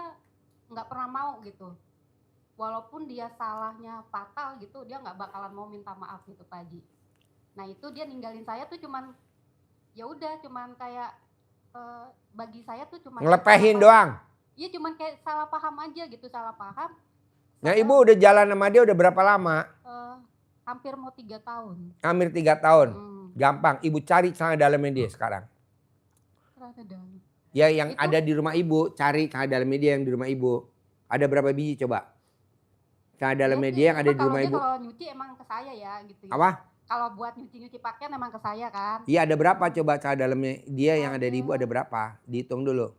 nggak pernah mau gitu. Walaupun dia salahnya fatal gitu dia nggak bakalan mau minta maaf gitu Pak Haji. Nah itu dia ninggalin saya tuh cuman ya udah cuman kayak bagi saya tuh cuman Ngelepehin salah doang. Iya cuman kayak salah paham aja gitu, salah paham. Nah Saya, ibu udah jalan sama dia udah berapa lama? hampir mau 3 tahun. Hampir 3 tahun. Hmm, Gampang. Ibu cari celana dalamnya dia sekarang. ternyata dalam. Ya yang Itu- ada di rumah ibu. Cari celana dalamnya dia yang di rumah ibu. Ada berapa biji coba? Celana dalamnya Iya dia sih, yang ada di kalau rumah dia ibu. Kalau nyuci emang ke saya ya gitu ya. Apa? Kalau buat nyuci pakaian emang ke saya kan. Iya ada berapa coba celana dalamnya dia yang ada di ibu ada berapa? Dihitung dulu.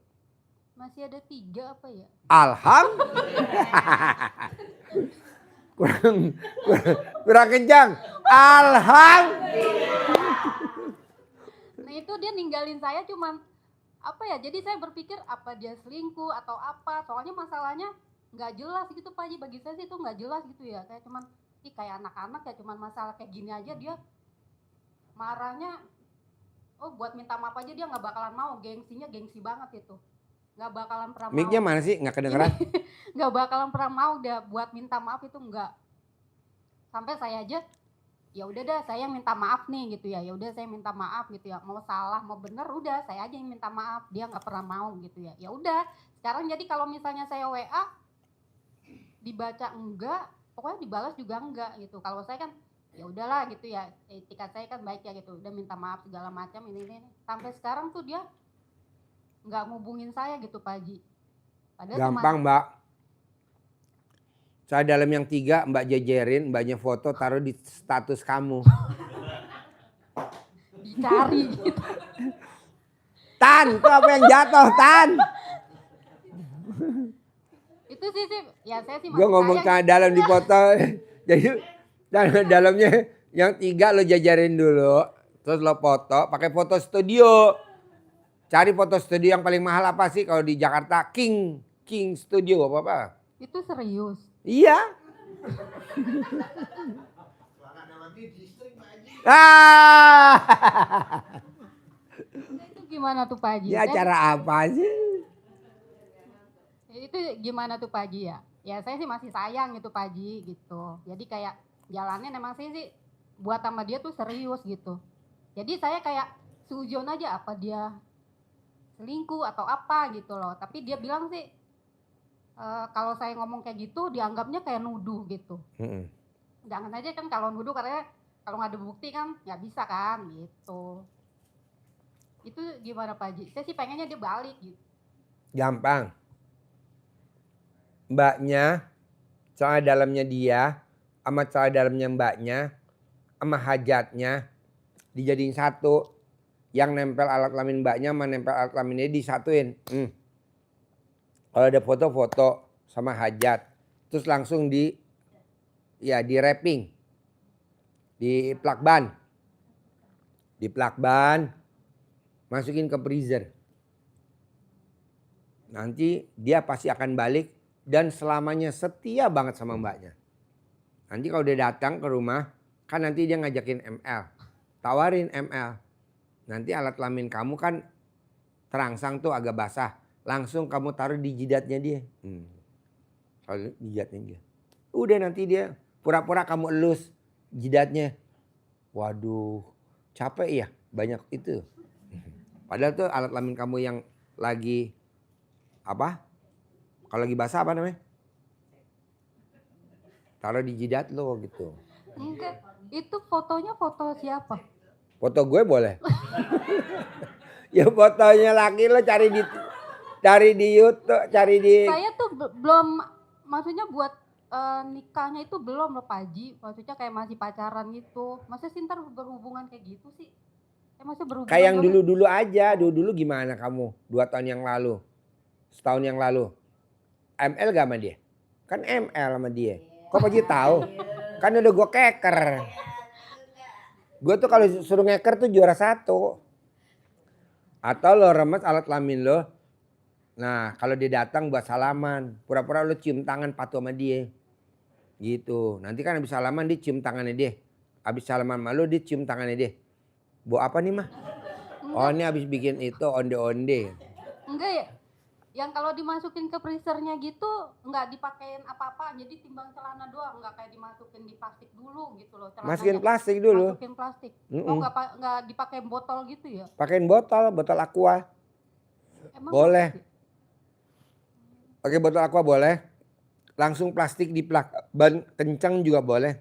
Masih ada 3 apa ya? Alhamdulillah. kurang kencang. Alhamdulillah. Nah itu dia ninggalin saya cuman apa ya? Jadi saya berpikir apa dia selingkuh atau apa? Soalnya masalahnya nggak jelas gitu Pak Haji. Bagi saya sih itu nggak jelas gitu ya. Kayak cuman kayak anak-anak ya cuman masalah kayak gini aja dia marahnya. Oh buat minta maaf aja dia nggak bakalan mau. Gengsinya gengsi banget itu. Nggak bakalan pernah mau. Mic-nya mana sih? Nggak kedengeran? Nggak bakalan pernah mau dia buat minta maaf itu nggak. Sampai saya aja ya udah dah saya minta maaf nih gitu ya. Ya udah saya minta maaf gitu ya. Mau salah mau bener udah saya aja yang minta maaf. Dia nggak pernah mau gitu ya. Ya udah. Sekarang jadi kalau misalnya saya WA dibaca enggak, pokoknya dibalas juga enggak gitu. Kalau saya kan ya udahlah gitu ya. Etika saya kan baik ya gitu. Udah minta maaf segala macam ini. Sampai sekarang tuh dia nggak ngubungin saya gitu Pak Haji. Padahal Gampang mbak. Celana dalam yang 3 mbak jejerin, mbaknya foto taruh di status kamu. dicari gitu. Tan, itu apa yang jatuh Tan? Itu sih ya saya sih Gue masih ngomong sayang. celana dalam di foto. Jadi celana dalamnya yang 3 lo jajarin dulu. Terus lo foto, pakai foto studio. Cari foto studio yang paling mahal apa sih kalau di Jakarta? King Studio apa? Itu serius. Iya. Ah. Itu gimana tuh Pak Haji? Ya acara apa sih? Itu gimana tuh Pak Haji ya? Ya saya sih masih sayang gitu Pak Haji gitu. Jadi kayak jalannya memang saya sih buat sama dia tuh serius gitu. Jadi saya kayak seujon aja apa dia selingkuh atau apa gitu loh. Tapi dia bilang sih kalau saya ngomong kayak gitu dianggapnya kayak nuduh gitu. Jangan aja kan kalau nuduh karena kalau nggak ada bukti kan nggak bisa kan gitu. Itu gimana Pak Haji? Saya sih pengennya dia balik gitu. Gampang. Mbaknya, celana dalamnya dia, sama celana dalamnya mbaknya, sama hajatnya dijadiin satu. Yang nempel alat kelamin mbaknya sama nempel alat kelaminnya disatuin. Kalau ada foto-foto sama hajat, terus langsung di wrapping, di plakban, masukin ke freezer. Nanti dia pasti akan balik dan selamanya setia banget sama mbaknya. Nanti kalau dia datang ke rumah, kan nanti dia ngajakin ML, tawarin ML. Nanti alat kelamin kamu kan terangsang tuh agak basah. Langsung kamu taruh di jidatnya dia. Taruh di jidatnya dia. Udah nanti dia pura-pura kamu elus jidatnya. Waduh capek ya banyak itu. Padahal tuh alat kelamin kamu yang lagi apa? Kalau lagi basah apa namanya? Taruh di jidat lo gitu. Enggak, itu fotonya foto siapa? Foto gue boleh. Ya fotonya laki lo cari di YouTube, cari di. Saya tuh belum, maksudnya buat nikahnya itu belum loh Pak Haji. Maksudnya kayak masih pacaran gitu. Masa sih ntar berhubungan kayak gitu sih? Masa berhubungan Kayak yang doang? dulu-dulu aja. Dulu gimana kamu? 2 tahun yang lalu. Setahun yang lalu. ML gak sama dia? Kan ML sama dia. Kok Pak Haji tahu? Kan udah gue keker. Gue tuh kalau suruh ngeker tuh juara 1. Atau lo remes alat kelamin lo. Nah kalau dia datang buat salaman. Pura-pura lo cium tangan patuh sama dia. Gitu. Nanti kan habis salaman dia cium tangannya dia. Habis salaman sama lo dia cium tangannya dia. Bawa apa nih mah? Oh ini habis bikin itu onde-onde. Enggak ya, yang kalau dimasukin ke freezernya gitu nggak dipakein apa-apa, jadi timbang celana doang, nggak kayak dimasukin di plastik dulu gitu loh celananya. Masukin plastik dulu. Masukin plastik. Oh nggak dipakai botol gitu ya? Pakein botol aqua. Emang Boleh. bagus ya? Pakai botol aqua boleh. Langsung plastik di ban kencang juga boleh.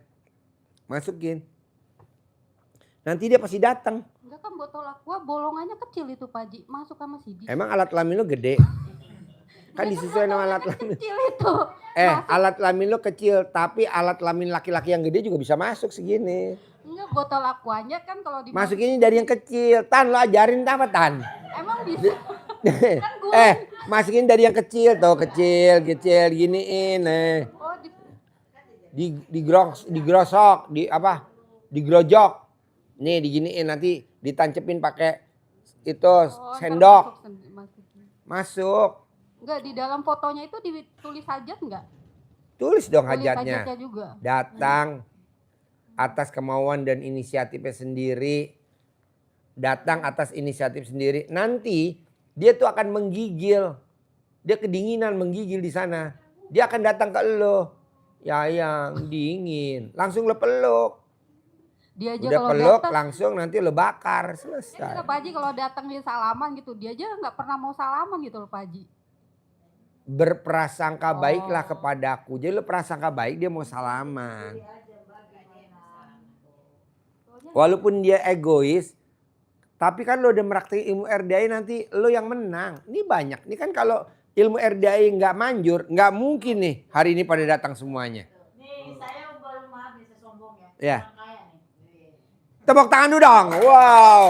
Masukin. Nanti dia pasti datang. Enggak kan botol aqua bolongannya kecil itu Pak Haji, masuk sama CD. Emang alat kelamin lo gede? Kan disesuaikan sama alat kelamin. Kecil itu. Alat kelamin lo kecil, tapi alat kelamin laki-laki yang gede juga bisa masuk segini. Enggak, botol aquanya kan kalau dimasukin. Masukinnya dari yang kecil. Tan lo ajarin apa Tan? Emang bisa. Kan gue. Masukin dari yang kecil tuh, kecil giniin Oh, digrosok, digrojok. Nih diginiin nanti ditancepin pakai itu sendok. Masuk. Enggak, di dalam fotonya itu ditulis hajat enggak? Tulis dong Tulis hajatnya. hajatnya juga. Datang atas kemauan dan inisiatifnya sendiri. Datang atas inisiatif sendiri. Nanti dia tuh akan menggigil. Dia kedinginan menggigil di sana. Dia akan datang ke lo. Ya yang dingin. Langsung lo peluk. Dia aja Udah kalau peluk datang, langsung nanti lo bakar. Selesai. enggak Pak Haji kalau datang dia salaman gitu, dia aja nggak pernah mau salaman gitu loh Pak Haji. Berprasangka baiklah Oh. kepadaku. Jadi lo prasangka baik dia mau salaman. Walaupun dia egois. Tapi kan lo udah merakti ilmu RDI nanti lo yang menang. Ini banyak. Ini kan kalau ilmu RDI nggak manjur. Nggak mungkin nih hari ini pada datang semuanya. Nih saya baru maaf bisa sombong ya. Ya. Orang kaya nih. Tepuk tangan dulu dong. Wow.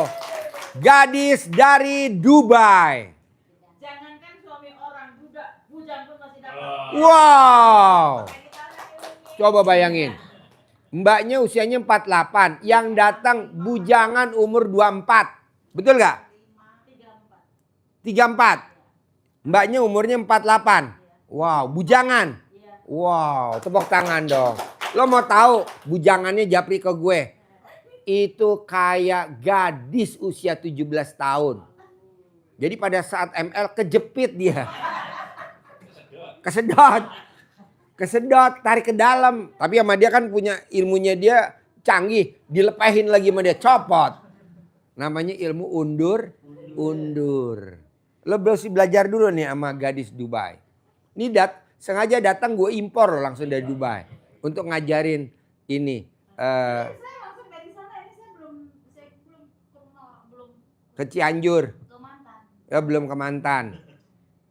Gadis dari Dubai. Jangankan suami orang bujang pun masih dapat. Wow. Coba bayangin. Mbaknya usianya 48. Yang datang bujangan umur 24. Betul gak? 34. Mbaknya umurnya 48. Wow, bujangan. Wow, tepuk tangan dong. Lo mau tahu bujangannya japri ke gue? Itu kayak gadis usia 17 tahun. Jadi pada saat ML kejepit dia. Kesedot, tarik ke dalam. Tapi sama dia kan punya ilmunya dia canggih. Dilepahin lagi sama dia, copot. Namanya ilmu undur. Lo harus belajar dulu nih sama gadis Dubai. Ini sengaja datang gue impor loh langsung dari Dubai. Untuk ngajarin ini. Saya langsung dari sana ini saya belum Ke Cianjur. ke Mantan. Ya belum ke Mantan.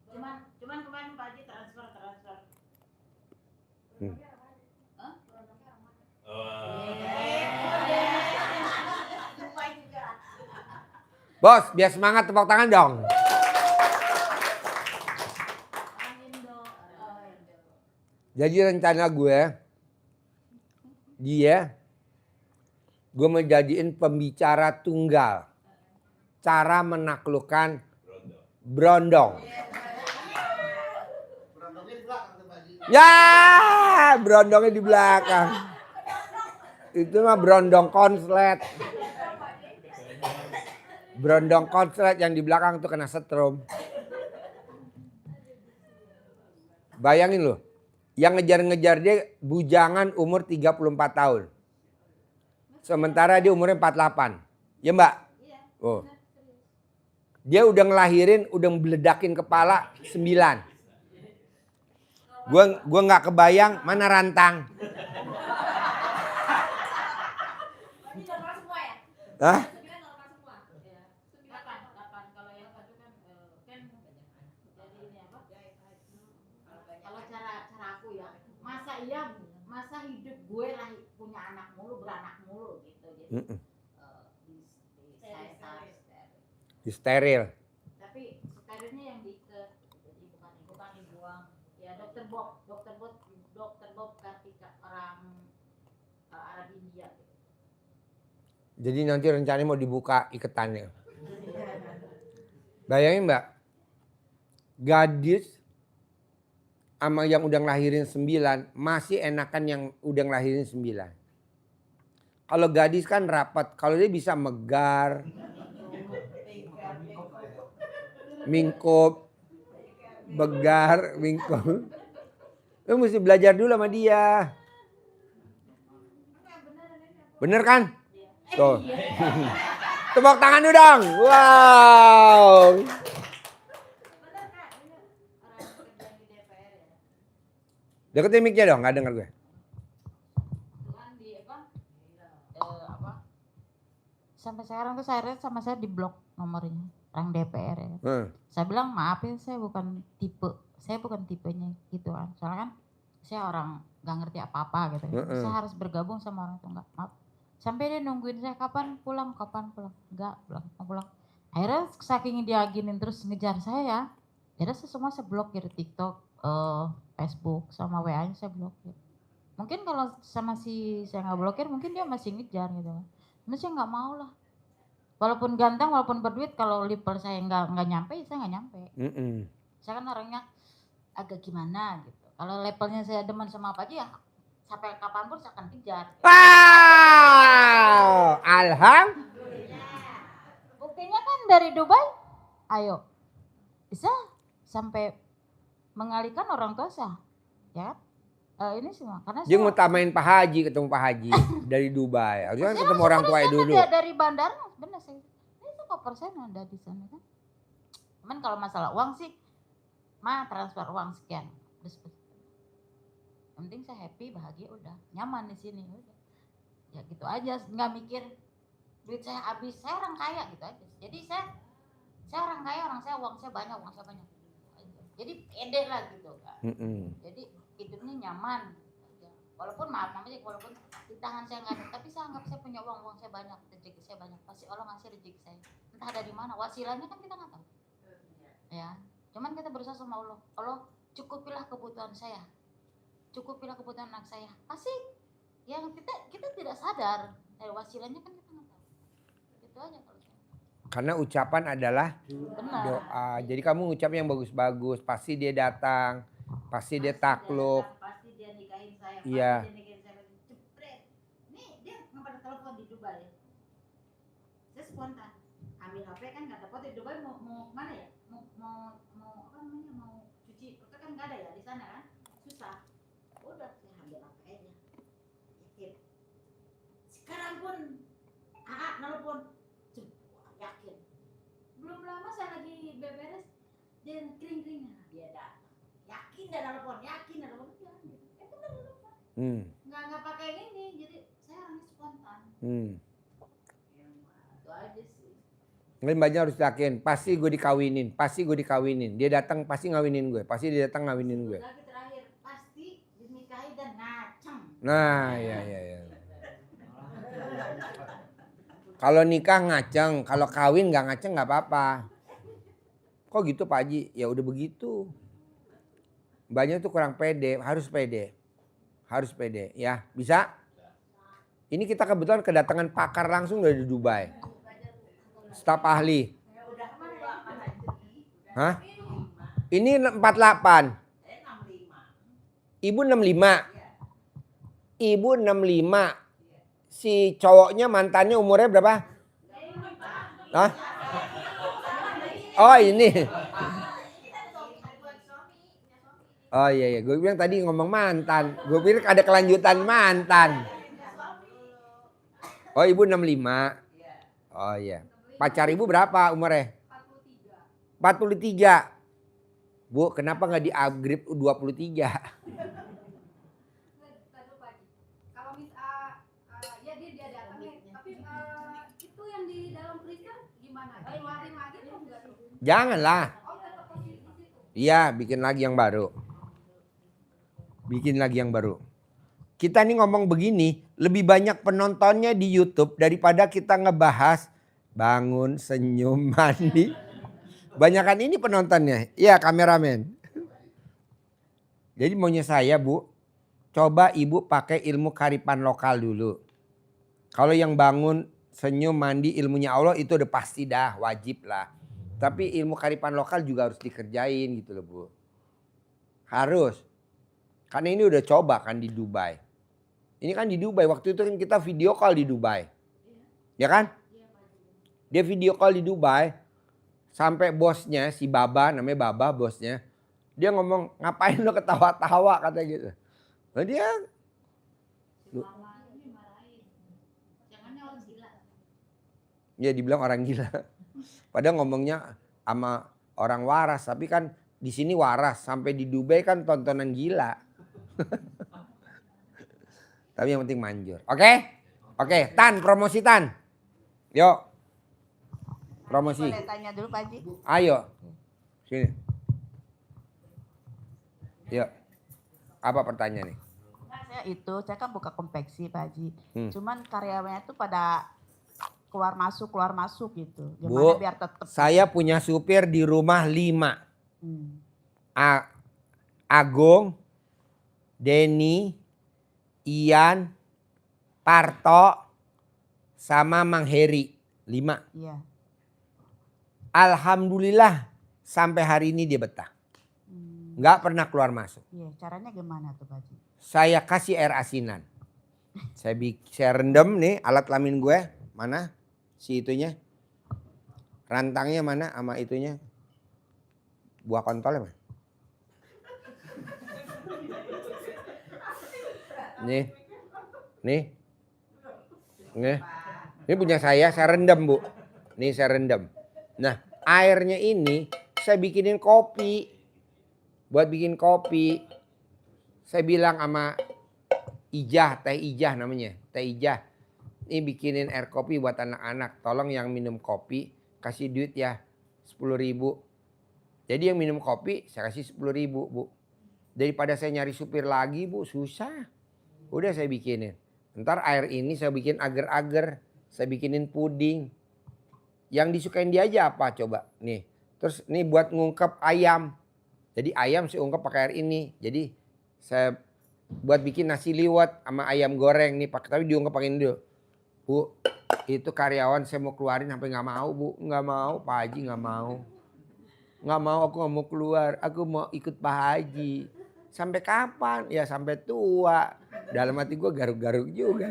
Cuman kemarin Pak Haji transfer. Dubai juga. Bos, biar semangat tepuk tangan dong. Jadi rencana gue mau jadiin pembicara tunggal. Cara menaklukkan Brondong. Ya, Brondongnya di belakang. Itu mah Brondong konslet. Brondong konslet yang di belakang tuh kena setrum. Bayangin loh. Yang ngejar-ngejar dia bujangan umur 34 tahun. Sementara dia umurnya 48. Ya Mbak? Oh. Dia udah ngelahirin, udah meledakin kepala 9. Gua nggak kebayang mana rantang. Hah? Kalau yang satu kan jadi ini apa? Kalau cara aku ya, masa hidup gue lah punya anak mulu, beranak mulu gitu. Jadi Di steril. tapi sterilnya yang diikat, jadi bukan dibuang. Ya dokter bot dokter Bob Kartika orang Arab India. Jadi nanti rencananya mau dibuka iketannya. Bayangin Mbak, gadis sama yang udah ngelahirin 9 masih enakan yang udah ngelahirin 9. Kalau gadis kan rapat, kalau dia bisa megar, mingkup, begar, mingkup. Lu mesti belajar dulu sama dia. Bener kan? Tuh. Tepuk tangan dulu dong. Wow. Benar Kak, ini orang kerja di DPR ya. Deketin mic-nya dong, gak denger gue. Tuhan di apa? Sampai sekarang tuh saya sama saya di blok nomornya orang DPR ya. Saya bilang maaf ya saya bukan tipenya gitu kan. Soalnya kan saya orang nggak ngerti apa-apa gitu. Saya harus bergabung sama orang itu nggak maaf. Sampai dia nungguin saya kapan pulang. Enggak mau pulang. Akhirnya saking dia giniin terus ngejar saya. Akhirnya saya blokir TikTok, Facebook sama WA-nya saya blokir. Mungkin kalau sama saya nggak blokir mungkin dia masih ngejar gitu. Tapi saya nggak mau lah. Walaupun ganteng, walaupun berduit, kalau level saya nggak nyampe, saya nggak nyampe. Saya kan orangnya agak gimana gitu. Kalau levelnya saya demen sama apa aja ya sampai kapanpun saya akan kejar. Wow, alhamdulillah. Buktinya kan dari Dubai, ayo bisa sampai mengalihkan orang tua saya, ya. Ini semua karena Dia ngutamain Pak Haji, ketemu Pak Haji dari Dubai. Harusnya kan ketemu orang tua dulu. Dari bandara benar sih. Itu koper saya ada di sana kan. Cuman kalau masalah uang sih, transfer uang sekian. Terus yang penting saya happy, bahagia, udah nyaman di sini, udah. Ya gitu aja, nggak mikir duit saya habis. Saya orang kaya gitu aja. Jadi saya orang kaya, uang saya banyak. Jadi pede lah gitu kan. Jadi hidupnya nyaman. Walaupun maaf namanya, walaupun di tangan saya nggak ada, tapi saya anggap saya punya uang saya banyak, rezeki saya banyak. Pasti Allah ngasih rezeki saya. Entah dari mana, wasilahnya kan kita nggak tahu. Ya, cuman kita berusaha sama Allah. Allah cukupilah kebutuhan saya, cukupilah kebutuhan anak saya. Pasti yang kita tidak sadar dari wasilahnya kan kita nggak tahu. Itu aja kalau saya. Karena ucapan adalah Benar. doa. Jadi kamu ngucap yang bagus-bagus, pasti dia datang, pasti dia takluk. Pasti dia nikahin saya. Iya. Pasti dia nikahin saya. Jepret. Nih dia ngepada telepon di Dubai. Saya spontan. Ambil HP kan nggak dapat di Dubai, mau mana ya? Mau apa namanya? Mau cuci itu kan nggak ada ya di sana kan? Susah. Udah saya ambil HP aja. Yakin. Sekarang pun nelpon. Yakin. Belum lama saya lagi beberes dan kering-kering dia datang. Yakin dan nelpon. Itu kan nelpon. Nggak pakai ini, jadi saya orangnya spontan. Itu aja sih. Mbaknya harus yakin, pasti gue dikawinin. Dia datang pasti ngawinin gue, Lagi terakhir pasti dinikahi dan ngaceng. Nah, ya. Kalau nikah ngaceng, kalau kawin nggak ngaceng nggak apa-apa. Kok gitu Pak Haji? Ya udah begitu. Mbaknya tuh kurang pede, harus pede ya. Bisa? Ini kita kebetulan kedatangan pakar langsung dari Dubai. Staf ahli. Hah? Ini 48. Ibu 65. Si cowoknya mantannya umurnya berapa? Hah? Oh ini. Oh iya, gue bilang tadi ngomong mantan. Gue pikir ada kelanjutan mantan. Oh ibu 65. Oh iya. Pacar ibu berapa umurnya? 43. Bu, kenapa nggak di-upgrade 23? Kalau ya dia datang nih, tapi itu yang di dalam freezer gimana? Keluarin lagi atau enggak? Janganlah. Oh, tetap posisi di situ. Iya, bikin lagi yang baru. Kita nih ngomong begini, lebih banyak penontonnya di YouTube daripada kita ngebahas bangun, senyum, mandi. Banyakan ini penontonnya. Iya, kameramen. Jadi maunya saya, Bu, coba ibu pakai ilmu kearifan lokal dulu. Kalau yang bangun, senyum, mandi, ilmunya Allah itu udah pasti dah, wajib lah. Tapi ilmu kearifan lokal juga harus dikerjain gitu loh Bu. Harus. Karena ini udah coba kan di Dubai. Ini kan di Dubai, waktu itu kan kita video call di Dubai. Ya kan? Dia video call di Dubai. Sampai bosnya, si Baba, namanya Baba bosnya. Dia ngomong, ngapain lo ketawa-tawa katanya gitu. Nah dia ya dibilang orang gila. Padahal ngomongnya sama orang waras, tapi kan di sini waras, sampai di Dubai kan tontonan gila. Tapi yang penting manjur. Oke? Oke, Tan, promosi Tan. Yuk. Promosi. Boleh tanya dulu Pak Haji? Ayo. Sini. Yuk. Apa pertanyaannya? Saya kan buka konveksi Pak Haji. Hmm. Cuman karyawannya itu pada keluar masuk gitu. Gimana Bu, biar tetap. saya punya supir di rumah 5. Hmm. Agung, Denny, Ian, Parto, sama Mang Heri. 5. Iya. Alhamdulillah sampai hari ini dia betah. Nggak pernah keluar masuk. Iya, caranya gimana tuh Pak Haji? Saya kasih air asinan. Saya rendam nih alat kelamin gue. Mana si itunya? Rantangnya mana sama itunya? Buah kontolnya mana? Nih. Nih. Nih. Ini punya saya rendam Bu. Nih saya rendam. Nah airnya ini saya bikinin kopi. Buat bikin kopi. Saya bilang sama Ijah, Teh Ijah namanya. Teh Ijah. Ini bikinin air kopi buat anak-anak. Tolong yang minum kopi kasih duit ya 10.000. Jadi yang minum kopi saya kasih 10.000 Bu. Daripada saya nyari supir lagi Bu, susah. Udah saya bikinin. Ntar air ini saya bikin agar-agar. Saya bikinin puding. Yang disukain dia aja apa coba? Nih. Terus nih buat ngungkep ayam. Jadi ayam saya ungkep pakai air ini. Jadi saya buat bikin nasi liwet sama ayam goreng nih. Tapi diungkep pakai ini dulu. Bu, itu karyawan saya mau keluarin sampai nggak mau Bu. Nggak mau, Pak Haji nggak mau. Nggak mau, aku nggak mau keluar. Aku mau ikut Pak Haji. Sampai kapan? Ya sampai tua. Dalam hati gue garuk-garuk juga.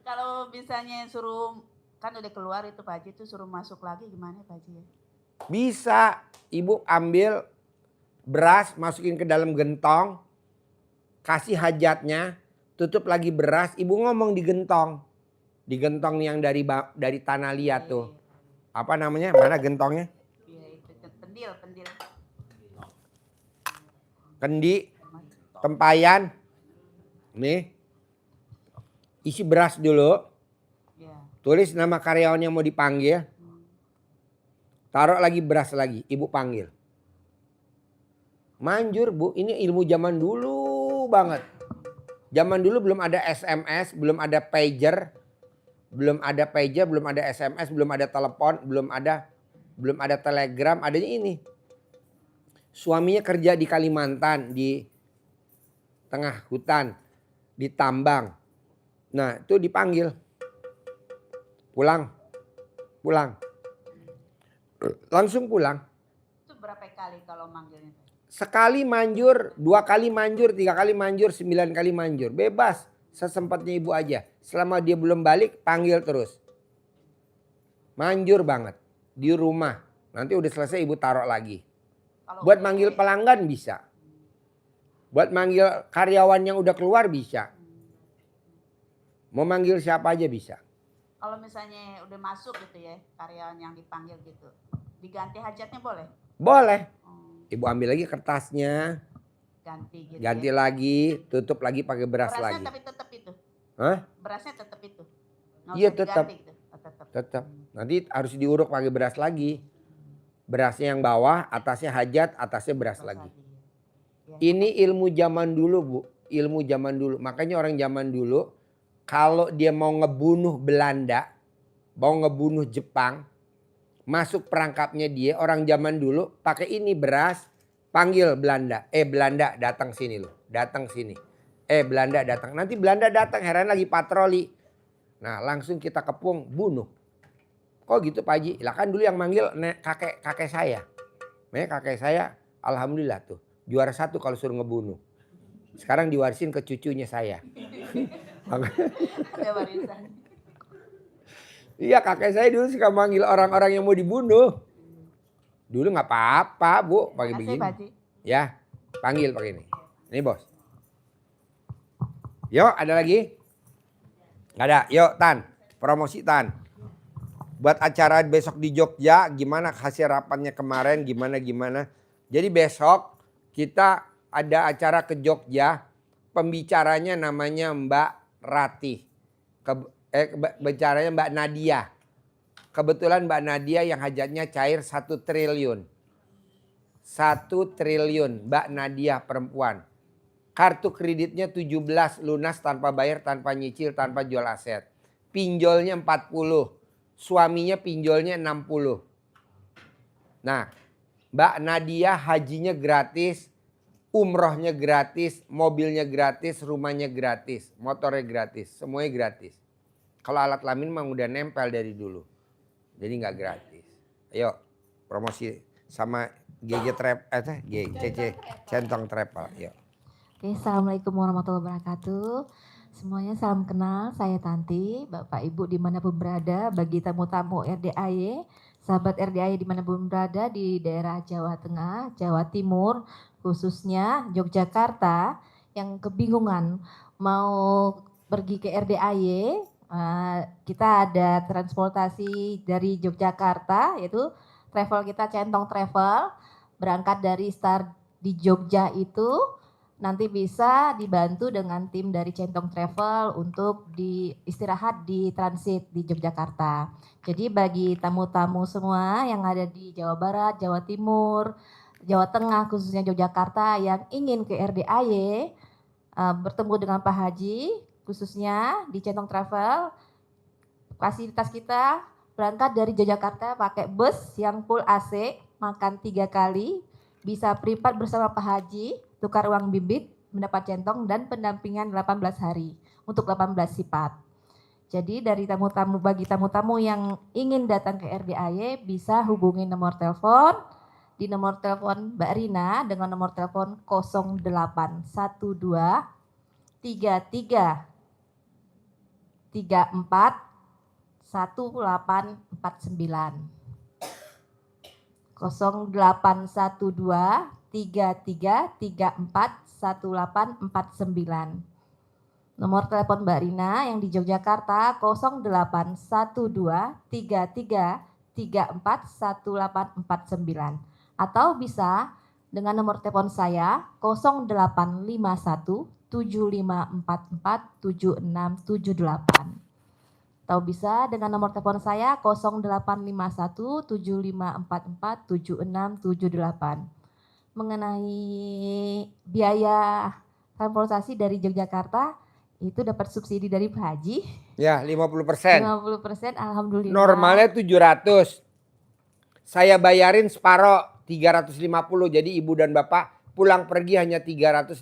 Kalau misalnya suruh, kan udah keluar itu Pak Haji tuh suruh masuk lagi gimana Pak Haji? Bisa, ibu ambil beras masukin ke dalam gentong. Kasih hajatnya, tutup lagi beras, ibu ngomong di gentong. Di gentong yang dari tanah liat tuh. Apa namanya? Mana gentongnya? Iya itu pendil. Kendi, tempayan. Nih. Isi beras dulu. Iya. Tulis nama karyawan yang mau dipanggil. Taruh lagi beras lagi, ibu panggil. Manjur Bu, ini ilmu zaman dulu banget. Zaman dulu belum ada SMS, belum ada pager. Belum ada SMS, belum ada telepon, belum ada telegram, adanya ini. Suaminya kerja di Kalimantan, di tengah hutan, di tambang. Nah itu dipanggil. Pulang. Langsung pulang. Itu berapa kali kalau manggilnya? Sekali manjur, 2 kali manjur, 3 kali manjur, 9 kali manjur. Bebas, sesempatnya ibu aja. Selama dia belum balik, panggil terus. Manjur banget. Di rumah. Nanti udah selesai ibu taruh lagi. Buat manggil pelanggan bisa. Buat manggil karyawan yang udah keluar bisa. Mau manggil siapa aja bisa. Kalau misalnya udah masuk gitu ya, karyawan yang dipanggil gitu. Diganti hajatnya boleh? Boleh. Ibu ambil lagi kertasnya. Ganti gitu. Ganti ya. lagi, tutup lagi pakai beras Berasnya lagi. tapi tetap itu. Hah? Berasnya tetap itu. Nggak Iya, usah tetap. diganti gitu. Oh, tetap. Tetap. Nanti harus diuruk pakai beras lagi. Berasnya yang bawah, atasnya hajat, atasnya beras lagi. Ya. Ini ilmu zaman dulu Bu. Ilmu zaman dulu. Makanya orang zaman dulu kalau dia mau ngebunuh Belanda, mau ngebunuh Jepang, masuk perangkapnya dia orang zaman dulu pakai ini beras, panggil Belanda. Belanda datang sini loh, datang sini. Belanda datang. Nanti Belanda datang, heran lagi patroli. Nah langsung kita kepung, bunuh. Kok gitu Pak Haji? Lah kan dulu yang manggil kakek saya. Makanya kakek saya alhamdulillah tuh juara 1 kalau suruh ngebunuh. Sekarang diwarisin ke cucunya saya. Ada warisan. Iya kakek saya dulu suka manggil orang-orang yang mau dibunuh. Dulu nggak apa-apa Bu, pakai Makasih begini. Pak Haji. Ya, panggil pakai ini. Ini bos. Yuk ada lagi? Nggak ada. Yuk Tan, promosi Tan. Buat acara besok di Jogja, gimana hasil rapatnya kemarin, gimana. Jadi besok kita ada acara ke Jogja, pembicaranya namanya Mbak Ratih. Bicaranya Mbak Nadia. Kebetulan Mbak Nadia yang hajatnya cair 1 triliun. 1 triliun Mbak Nadia perempuan. Kartu kreditnya 17 lunas tanpa bayar, tanpa nyicil, tanpa jual aset. Pinjolnya 40. Suaminya pinjolnya 60. Nah Mbak Nadia hajinya gratis. Umrohnya gratis. Mobilnya gratis. Rumahnya gratis. Motornya gratis. Semuanya gratis. Kalau alat kelamin memang udah nempel dari dulu. Jadi nggak gratis. Ayo promosi sama CC Centong Travel. Yuk. Oke, Assalamualaikum warahmatullahi wabarakatuh. Semuanya salam kenal, saya Tanti, Bapak Ibu dimanapun berada, bagi tamu-tamu RDAY, sahabat RDAY dimanapun berada di daerah Jawa Tengah, Jawa Timur, khususnya Yogyakarta, yang kebingungan mau pergi ke RDAY, kita ada transportasi dari Yogyakarta, yaitu travel kita Centong Travel, berangkat dari start di Jogja itu, nanti bisa dibantu dengan tim dari Centong Travel untuk istirahat di transit di Yogyakarta. Jadi bagi tamu-tamu semua yang ada di Jawa Barat, Jawa Timur, Jawa Tengah, khususnya Yogyakarta yang ingin ke RDAY, bertemu dengan Pak Haji, khususnya di Centong Travel, fasilitas kita berangkat dari Yogyakarta pakai bus yang full AC, makan 3 kali, bisa privat bersama Pak Haji, tukar uang bibit, mendapat centong dan pendampingan 18 hari untuk 18 sifat. Jadi dari bagi tamu-tamu yang ingin datang ke RDAY bisa hubungi nomor telepon di nomor telepon Mbak Rina dengan nomor telepon 0812 33 34 1849. 0812 3334 1849. Nomor telepon Mbak Rina yang di Yogyakarta 0812 33 34 1849. Atau bisa dengan nomor telepon saya 0851 7544 7678. Atau bisa dengan nomor telepon saya 0851 7544 7678. Mengenai biaya transportasi dari Yogyakarta itu dapat subsidi dari Pak Haji. Ya 50%. 50%, alhamdulillah. Normalnya 700. Saya bayarin separoh 350. Jadi ibu dan bapak pulang pergi hanya 350.000.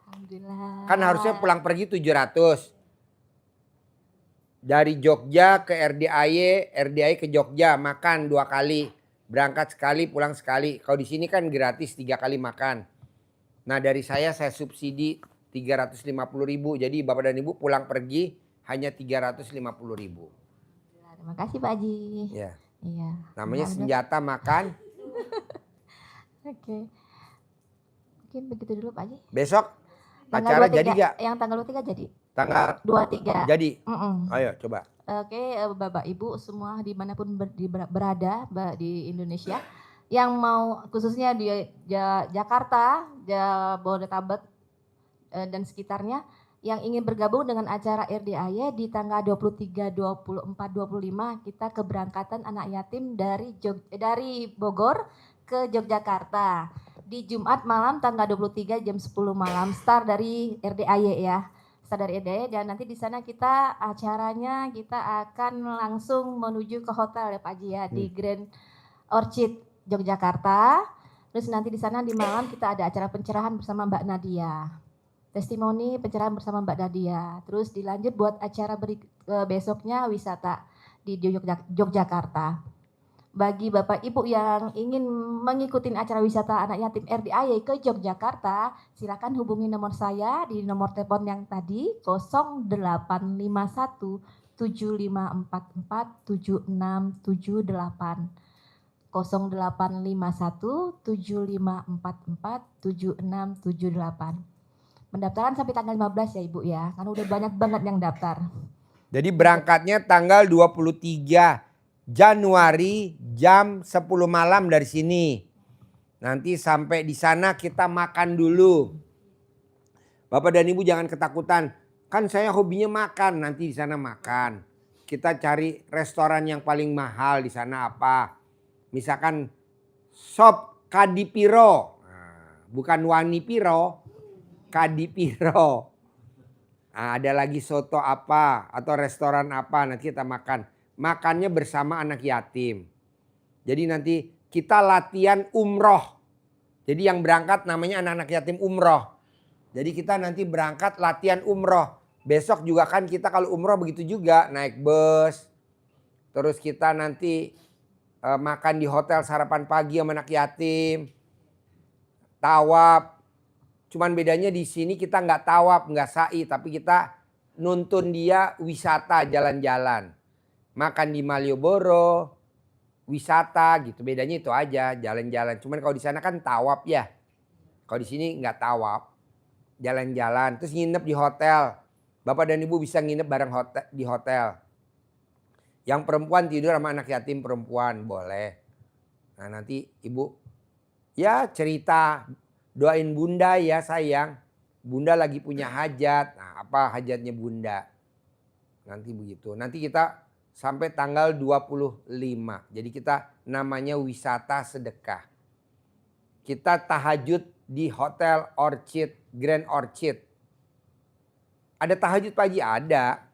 Alhamdulillah. Kan harusnya pulang pergi 700. Dari Jogja ke RDAY ke Jogja makan 2 kali. Berangkat sekali, pulang sekali. Kalau di sini kan gratis 3 kali makan. Nah dari saya subsidi 350.000. Jadi bapak dan ibu pulang pergi hanya 350.000. Terima kasih Pak Haji. Ya. Iya. Namanya senjata makan. Oke. Mungkin begitu dulu Pak Haji. Besok Tanggal acara 23, jadi gak? Yang tanggal 23 jadi. Tanggal 23. Jadi. Ayo coba. Oke, Bapak Ibu semua dimanapun berada di Indonesia, yang mau khususnya di Jakarta, Jabodetabek dan sekitarnya, yang ingin bergabung dengan acara RDAY di tanggal 23, 24, 25 kita keberangkatan anak yatim dari Bogor ke Yogyakarta di Jumat malam tanggal 23 jam 10 malam start dari RDAY ya. Dari RDAY dan nanti di sana kita acaranya kita akan langsung menuju ke hotel ya Pak Haji ya di Grand Orchid Yogyakarta. Terus nanti di sana di malam kita ada acara pencerahan bersama Mbak Nadia. testimoni pencerahan bersama Mbak Nadia. Terus dilanjut buat acara besoknya wisata di Yogyakarta. Bagi Bapak Ibu yang ingin mengikuti acara wisata anak yatim RDAY ke Yogyakarta, silakan hubungi nomor saya di nomor telepon yang tadi 0851 7544 7678. 0851 7544 7678. Pendaftaran sampai tanggal 15 ya Ibu ya, karena udah banyak banget yang daftar. Jadi berangkatnya tanggal 23 Januari jam 10 malam dari sini. Nanti sampai di sana kita makan dulu. Bapak dan Ibu jangan ketakutan. Kan saya hobinya makan, nanti di sana makan. Kita cari restoran yang paling mahal di sana apa. Misalkan Sop Kadipiro. Nah, bukan Wanipiro, Kadipiro. Nah, ada lagi soto apa atau restoran apa nanti kita makan. Makannya bersama anak yatim. Jadi nanti kita latihan umroh. Jadi yang berangkat namanya anak-anak yatim umroh. Jadi kita nanti berangkat latihan umroh. Besok juga kan kita kalau umroh begitu juga. Naik bus. Terus kita nanti makan di hotel sarapan pagi sama anak yatim. Tawaf. Cuman bedanya di sini kita nggak tawaf, nggak sa'i. Tapi kita nuntun dia wisata jalan-jalan. Makan di Malioboro, wisata gitu. Bedanya itu aja, jalan-jalan. Cuman kalau di sana kan tawaf ya. Kalau di sini nggak tawaf, jalan-jalan. Terus nginep di hotel. Bapak dan Ibu bisa nginep bareng di hotel. Yang perempuan tidur sama anak yatim perempuan, boleh. Nah nanti Ibu ya cerita, doain Bunda ya sayang. Bunda lagi punya hajat. Nah apa hajatnya Bunda? Nanti begitu. Nanti kita sampai tanggal 25. Jadi kita namanya wisata sedekah. Kita tahajud di Hotel Orchid, Grand Orchid. Ada tahajud pagi? Ada.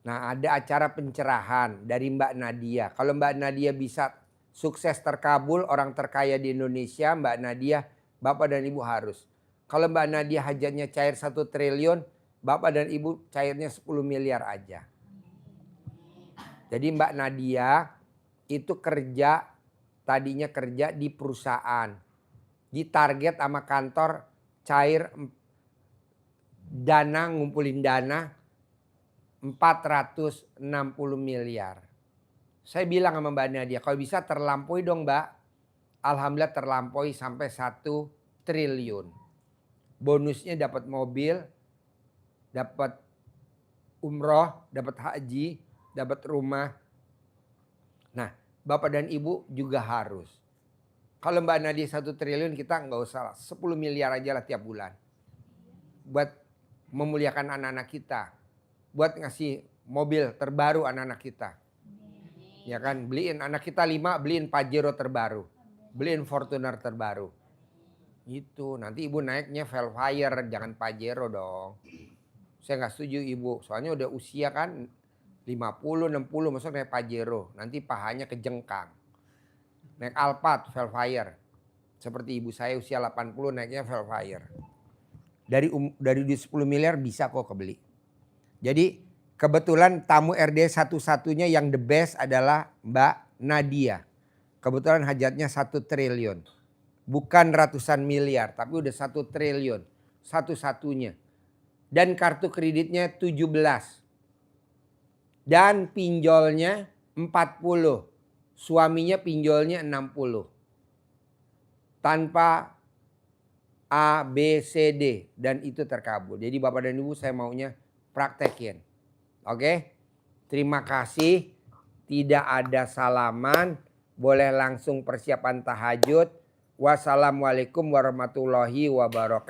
Nah ada acara pencerahan dari Mbak Nadia. Kalau Mbak Nadia bisa sukses terkabul, orang terkaya di Indonesia, Mbak Nadia, Bapak dan Ibu harus. Kalau Mbak Nadia hajatnya cair 1 triliun, Bapak dan Ibu cairnya 10 miliar aja. Jadi Mbak Nadia itu tadinya kerja di perusahaan. Ditarget sama kantor cair dana, ngumpulin dana 460 miliar. Saya bilang sama Mbak Nadia, kalau bisa terlampaui dong Mbak. Alhamdulillah terlampaui sampai 1 triliun. Bonusnya dapat mobil, dapat umroh, dapat haji, dapat rumah. Nah, Bapak dan Ibu juga harus. Kalau Mbak Nadia 1 triliun kita nggak usah 10 miliar aja lah tiap bulan. Buat memuliakan anak-anak kita. Buat ngasih mobil terbaru anak-anak kita. Ya kan, beliin anak kita 5, beliin Pajero terbaru. Beliin Fortuner terbaru. Itu nanti Ibu naiknya Velfire, jangan Pajero dong. Saya nggak setuju Ibu, soalnya udah usia kan 50, 60 masuk naik Pajero. Nanti pahanya kejengkang. Naik Alphard, Velfire. Seperti ibu saya usia 80 naiknya Velfire. Dari 10 miliar bisa kok kebeli. Jadi kebetulan tamu RD satu-satunya yang the best adalah Mbak Nadia. Kebetulan hajatnya 1 triliun. Bukan ratusan miliar tapi udah 1 triliun. Satu-satunya. Dan kartu kreditnya 17. Dan pinjolnya 40. Suaminya pinjolnya 60. Tanpa A, B, C, D. Dan itu terkabul. Jadi Bapak dan Ibu saya maunya praktekin. Oke? Terima kasih. Tidak ada salaman. Boleh langsung persiapan tahajud. Wassalamualaikum warahmatullahi wabarakatuh.